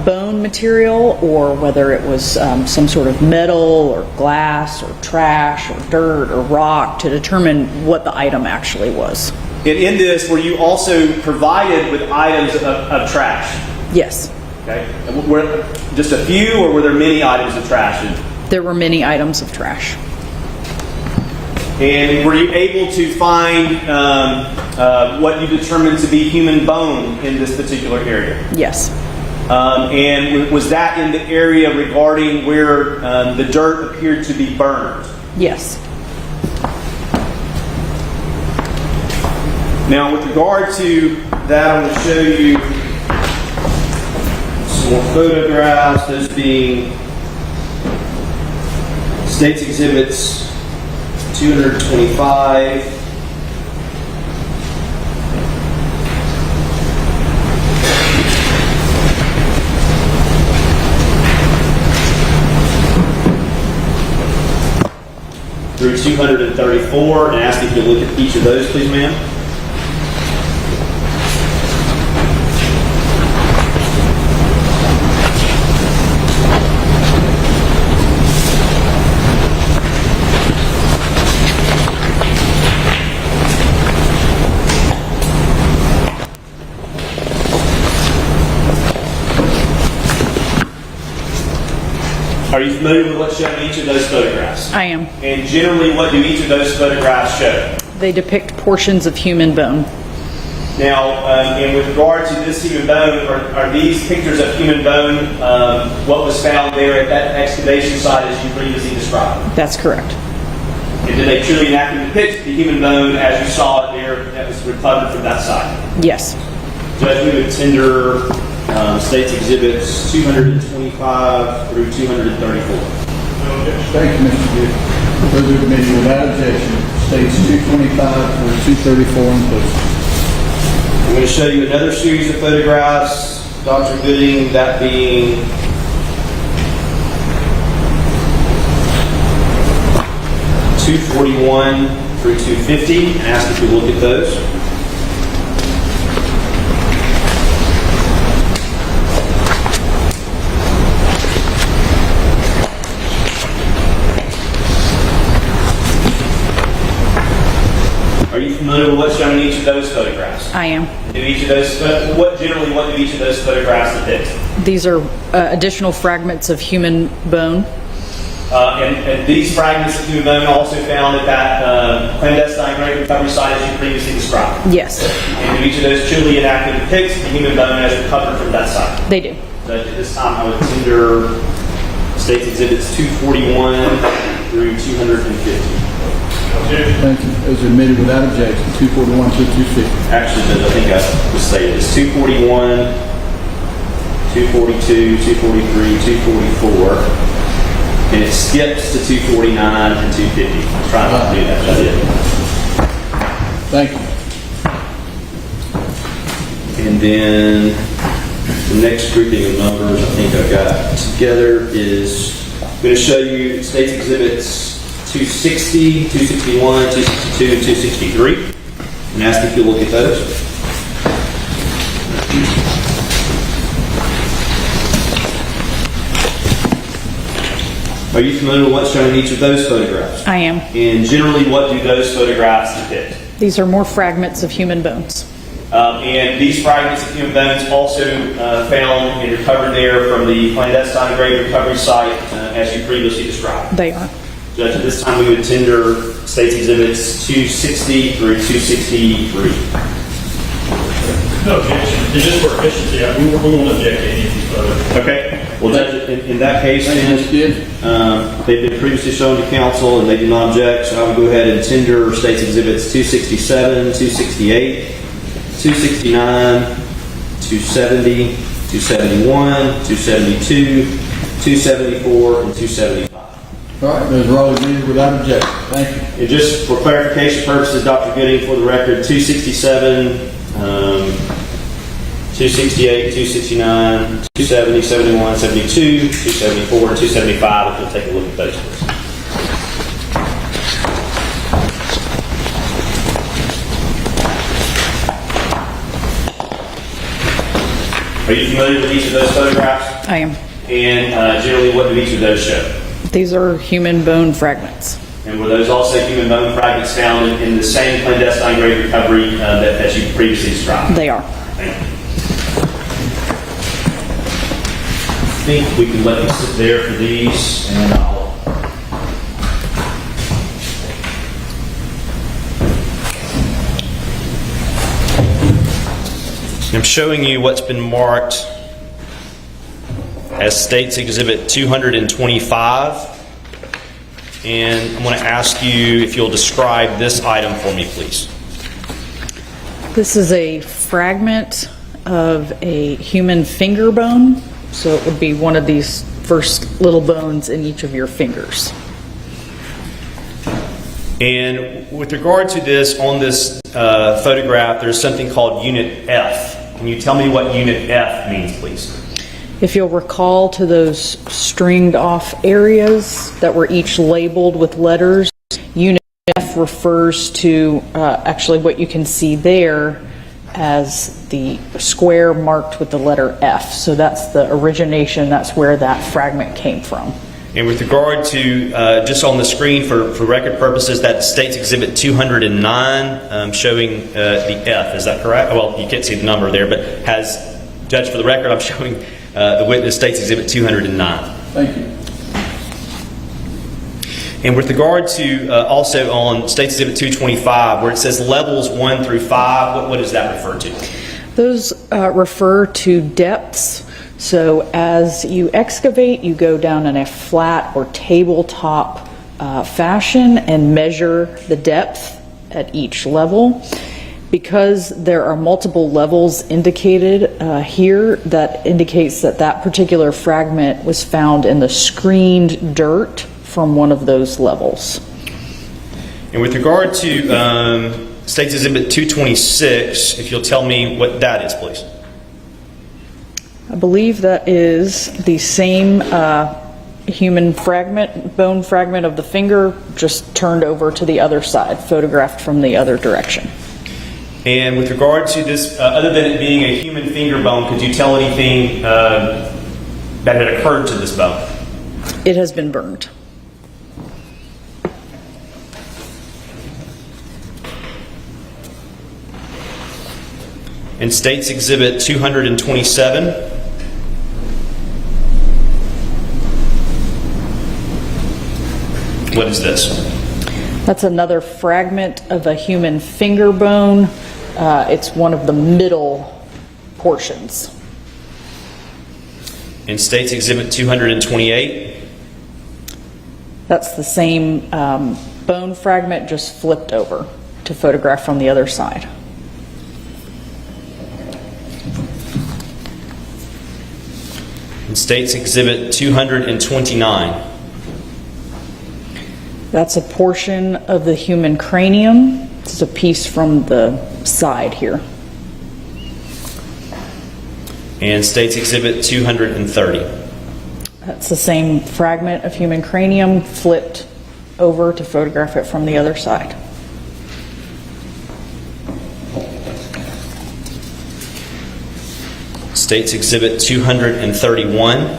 bone material or whether it was some sort of metal or glass or trash or dirt or rock, to determine what the item actually was. And in this, were you also provided with items of trash? Yes. Okay. Were just a few, or were there many items of trash? There were many items of trash. And were you able to find what you determined to be human bone in this particular area? Yes. And was that in the area regarding where the dirt appeared to be burned? Yes. Now, with regard to that, I'm going to show you some more photographs, those being State's Exhibits 225. Through 234, and ask if you look at each of those, please, ma'am. Are you familiar with what's shown in each of those photographs? I am. And generally, what do each of those photographs show? They depict portions of human bone. Now, and with regard to this human bone, are these pictures of human bone what was found there at that excavation site as you previously described? That's correct. And did they truly and accurately depict the human bone as you saw it there that was recovered from that site? Yes. Judge, we would tender State's Exhibits 225 through 234. Thank you, Mr. Gibb. Further to committee without objection, States 225 through 234 inclusive. I'm going to show you another series of photographs, Dr. Gooding, that being .241 through 250, and ask if you look at those. Are you familiar with what's shown in each of those photographs? I am. Do each of those, what do each of those photographs depict? These are additional fragments of human bone. And these fragments of human bone also found at that clandestine grave recovery site as you previously described? Yes. And do each of those truly and accurately depict the human bone as recovered from that site? They do. So at this time, I would tender State's Exhibits 241 through 250. Thank you. Those are admitted without objection, 241 through 250. Actually, Judge, I think I misstated this. 241, 242, 243, 244, and it skips to 249 and 250. I'm trying not to do that, but I did. Thank you. And then the next grouping of numbers I think I've got together is I'm going to show you State's Exhibits 260, 261, 262, and 263, and ask if you look at those. Are you familiar with what's shown in each of those photographs? I am. And generally, what do those photographs depict? These are more fragments of human bones. And these fragments of human bones also found and recovered there from the clandestine grave recovery site as you previously described. They are. Judge, at this time we would tender State's Exhibits 260 through 263. No objection. It's just for efficiency. We won't object to any of these photos. Okay. Well, Judge, in that case, then, they've been previously shown to counsel and they do not object, so I would go ahead and tender State's Exhibits 267, 268, 269, 270, 271, 272, 274, and 275. All right, those are all admitted without objection. Thank you. And just for clarification purposes, Dr. Gooding, for the record, 267, 268, 269, 270, 71, 72, 274, 275, if you'll take a look at those, please. Are you familiar with each of those photographs? I am. And generally, what do each of those show? These are human bone fragments. And were those also human bone fragments found in the same clandestine grave recovery that you previously described? They are. Thank you. I think we can let you sit there for these, and I'm showing you what's been marked as State's Exhibit 225. And I'm going to ask you if you'll describe this item for me, please. This is a fragment of a human finger bone. So it would be one of these first little bones in each of your fingers. And with regard to this, on this photograph, there's something called Unit F. Can you tell me what Unit F means, please? If you'll recall to those stringed off areas that were each labeled with letters, Unit F refers to actually what you can see there as the square marked with the letter F. So that's the origination, that's where that fragment came from. And with regard to, just on the screen for record purposes, that State's Exhibit 209 showing the F, is that correct? Well, you can't see the number there, but Judge, for the record, I'm showing the witness State's Exhibit 209. Thank you. And with regard to also on State's Exhibit 225, where it says levels 1 through 5, what does that refer to? Those refer to depths. So as you excavate, you go down in a flat or tabletop fashion and measure the depth at each level. Because there are multiple levels indicated here, that indicates that that particular fragment was found in the screened dirt from one of those levels. And with regard to State's Exhibit 226, if you'll tell me what that is, please. I believe that is the same human fragment, bone fragment of the finger, just turned over to the other side, photographed from the other direction. And with regard to this, other than it being a human finger bone, could you tell anything that had occurred to this bone? It has been burned. In State's Exhibit 227, what is this? That's another fragment of a human finger bone. It's one of the middle portions. In State's Exhibit 228, that's the same bone fragment, just flipped over to photograph from the other side. In State's Exhibit 229, that's a portion of the human cranium. This is a piece from the side here. And State's Exhibit 230. That's the same fragment of human cranium flipped over to photograph it from the other side. State's Exhibit 231.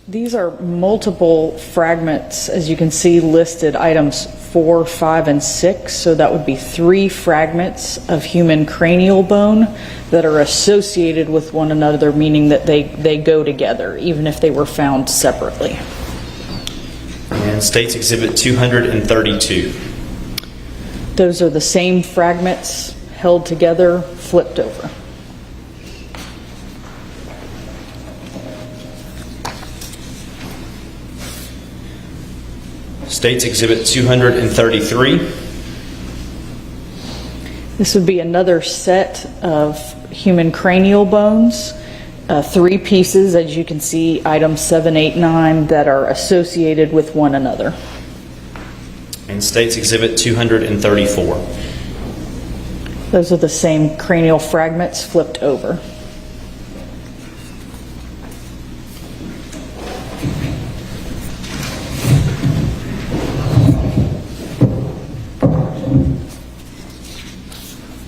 These are multiple fragments, as you can see listed, items 4, 5, and 6. So that would be 3 fragments of human cranial bone that are associated with one another, meaning that they go together, even if they were found separately. And State's Exhibit 232. Those are the same fragments held together, flipped over. State's Exhibit 233. This would be another set of human cranial bones. 3 pieces, as you can see, items 7, 8, 9, that are associated with one another. And State's Exhibit 234. Those are the same cranial fragments flipped over.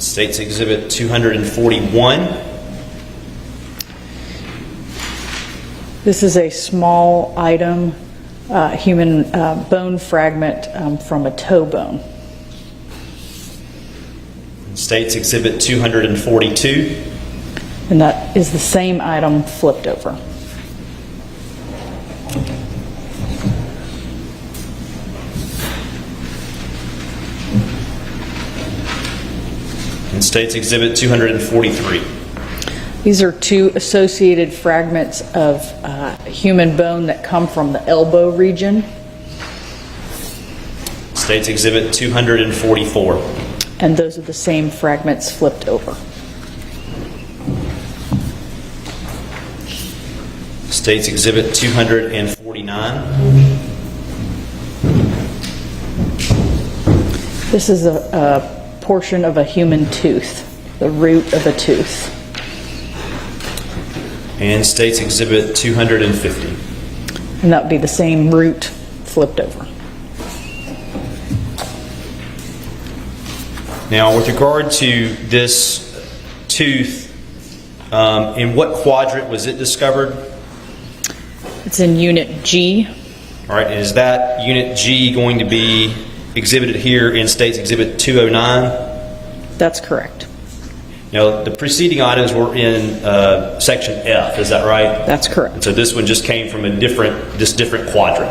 State's Exhibit 241. This is a small item, human bone fragment from a toe bone. State's Exhibit 242. And that is the same item flipped over. And State's Exhibit 243. These are 2 associated fragments of human bone that come from the elbow region. State's Exhibit 244. And those are the same fragments flipped over. State's Exhibit 249. This is a portion of a human tooth, the root of a tooth. And State's Exhibit 250. And that would be the same root flipped over. Now, with regard to this tooth, in what quadrant was it discovered? It's in Unit G. All right, and is that Unit G going to be exhibited here in State's Exhibit 209? That's correct. Now, the preceding items were in Section F, is that right? That's correct. And so this one just came from this different quadrant.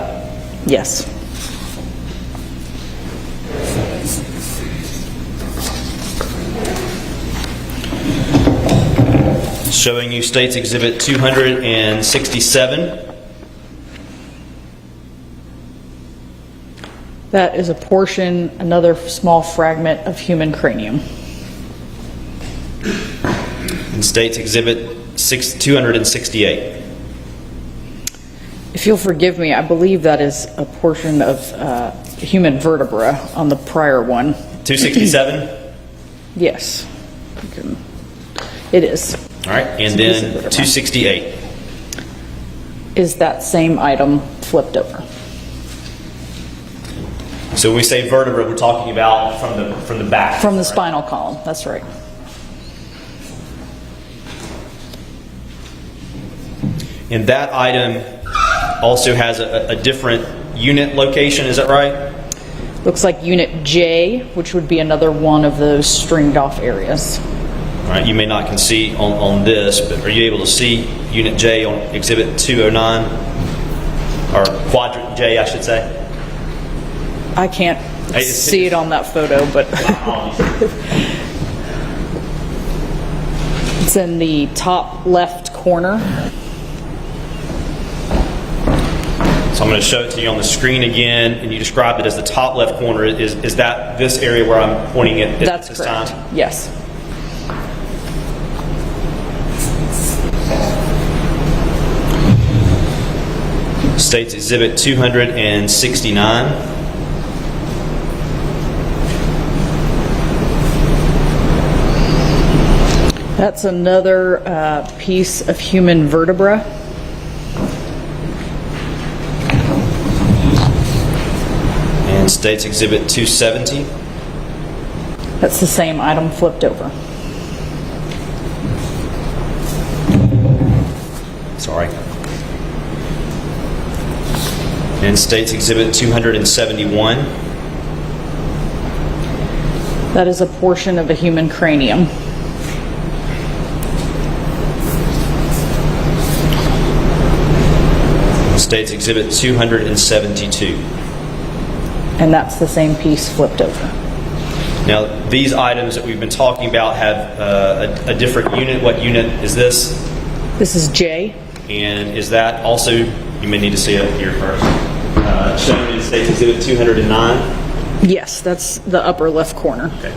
Yes. Showing you State's Exhibit 267. That is a portion, another small fragment of human cranium. And State's Exhibit 268. If you'll forgive me, I believe that is a portion of human vertebra on the prior one. 267? Yes. It is. All right, and then 268. Is that same item flipped over? So when we say vertebra, we're talking about from the back. From the spinal column, that's right. And that item also has a different unit location, is that right? Looks like Unit J, which would be another one of those stringed off areas. All right, you may not can see on this, but are you able to see Unit J on Exhibit 209? Or Quadrant J, I should say? I can't see it on that photo, but it's in the top left corner. So I'm going to show it to you on the screen again, and you described it as the top left corner. Is that this area where I'm pointing it at this correct. time? Yes. States Exhibit 269. That's another piece of human vertebra. And States Exhibit 270. That's the same item flipped over. Sorry. And States Exhibit 271. That is a portion of a human cranium. States Exhibit 272. And that's the same piece flipped over. Now, these items that we've been talking about have a different unit. What unit is this? This is J. And is that also, you may need to see it here first, shown in States Exhibit 209? Yes, that's the upper left corner. Okay.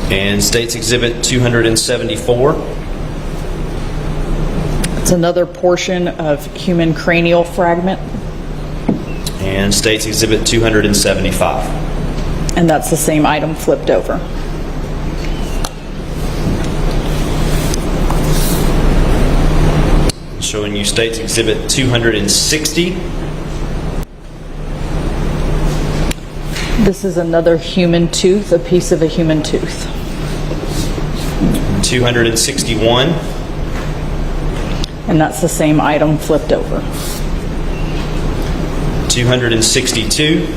And State's Exhibit 274. It's another portion of human cranial fragment, And State's Exhibit 275. and that's the same item flipped over. Showing you State's Exhibit 260. This is another human tooth, a piece of a human tooth. 261. And that's the same item flipped over. 262.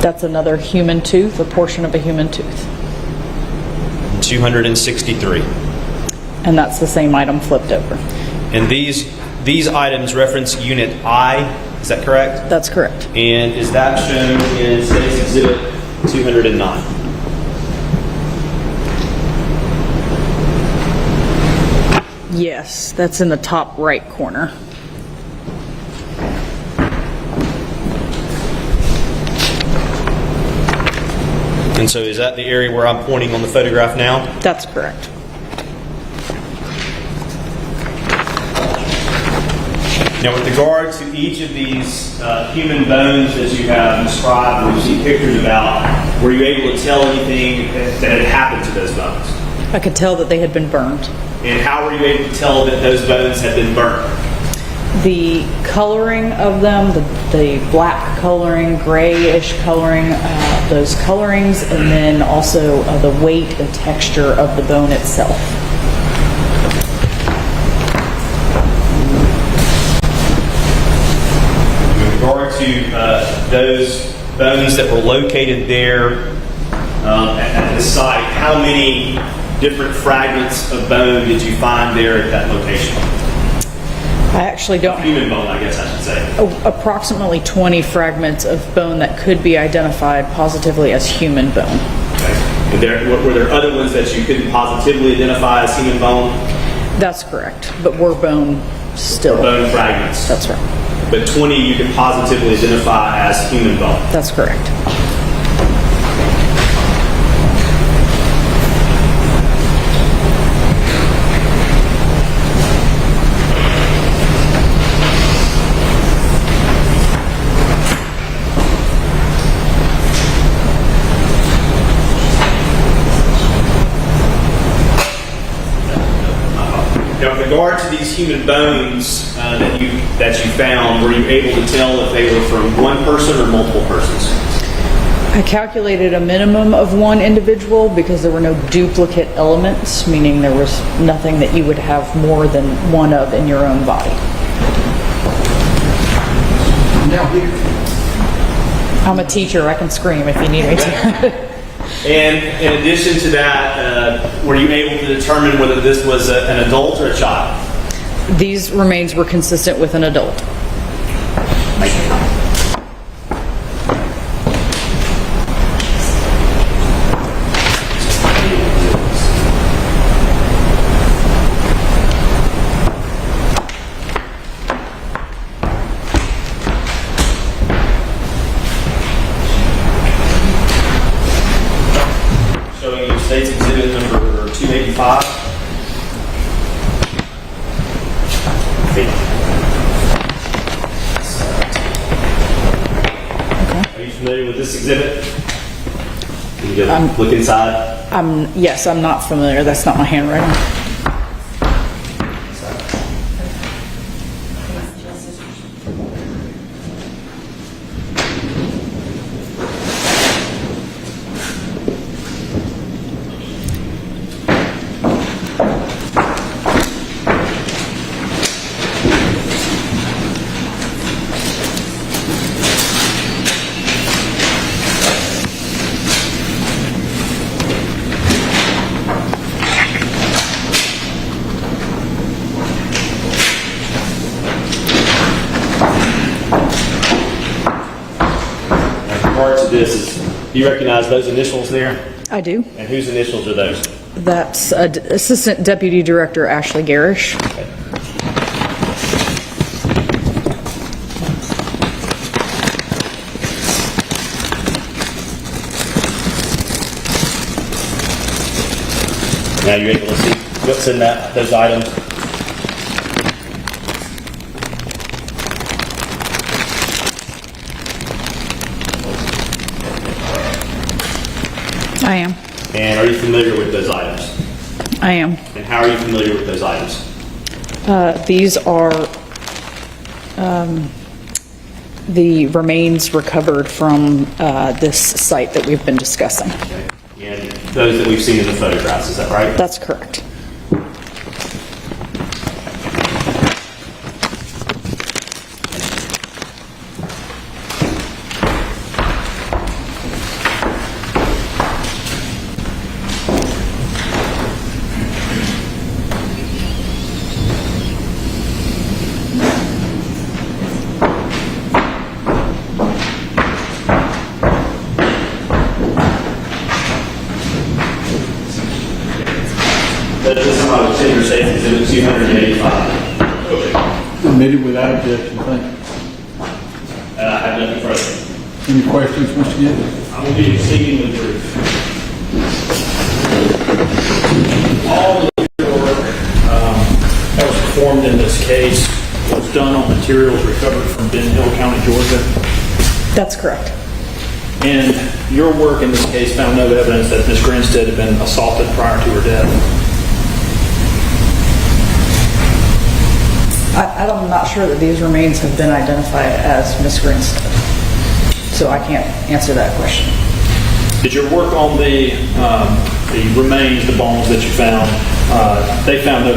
That's another human tooth, a portion of a human tooth. 263. And that's the same item flipped over. And these items reference Unit I, is that correct? That's correct. And is that shown in State's Exhibit 209? Yes, that's in the top right corner. And so is that the area where I'm pointing on the photograph now? That's correct. Now, with regard to each of these human bones that you have described or you see pictures about, were you able to tell anything that had happened to those bones? I could tell that they had been burned. And how were you able to tell that those bones had been burned? The coloring of them, the black coloring, grayish coloring, those colorings, and then also the weight and texture of the bone itself. With regard to those bones that were located there at the site, how many different fragments of bone did you find there at that location? I actually don't Human bone, I guess I should say. approximately 20 fragments of bone that could be identified positively as human bone. Okay. And were there other ones that you couldn't positively identify as human bone? That's correct, but were bone still. Bone fragments. That's right. But 20 you can positively identify as human bone. That's correct. Now, with regard to these human bones that you found, were you able to tell if they were from one person or multiple persons? I calculated a minimum of one individual because there were no duplicate elements, meaning there was nothing that you would have more than one of in your own body. Now here. I'm a teacher, I can scream if you need me to. And in addition to that, were you able to determine whether this was an adult or a child? These remains were consistent with an adult. Thank you. Showing you State's Exhibit number 285. Are you familiar with this exhibit? Can you go look inside? Yes, I'm not familiar. That's not my handwriting. This is, do you recognize those initials there? I do. And whose initials are those? That's Assistant Deputy Director Ashley Garish. Okay. Now you're able to see what's in those items. I am. And are you familiar with those items? I am. And how are you familiar with those items? These are the remains recovered from this site that we've been discussing. And those that we've seen in the photographs, is that right? That's correct. This is my Chamber Safety Exhibit 285. Admitted without objection, thank you. I have nothing further. Any questions, Mr. Gibbs? I will be exceeding the truth. All of the work that was performed in this case was done on materials recovered from Ben Hill County, Georgia. That's correct. And your work in this case found no evidence that Ms. Grinstead had been assaulted prior to her death. I'm not sure that these remains have been identified as Miss Grinstead, so I can't answer that question. Did your work on the remains, the bones that you found, they found no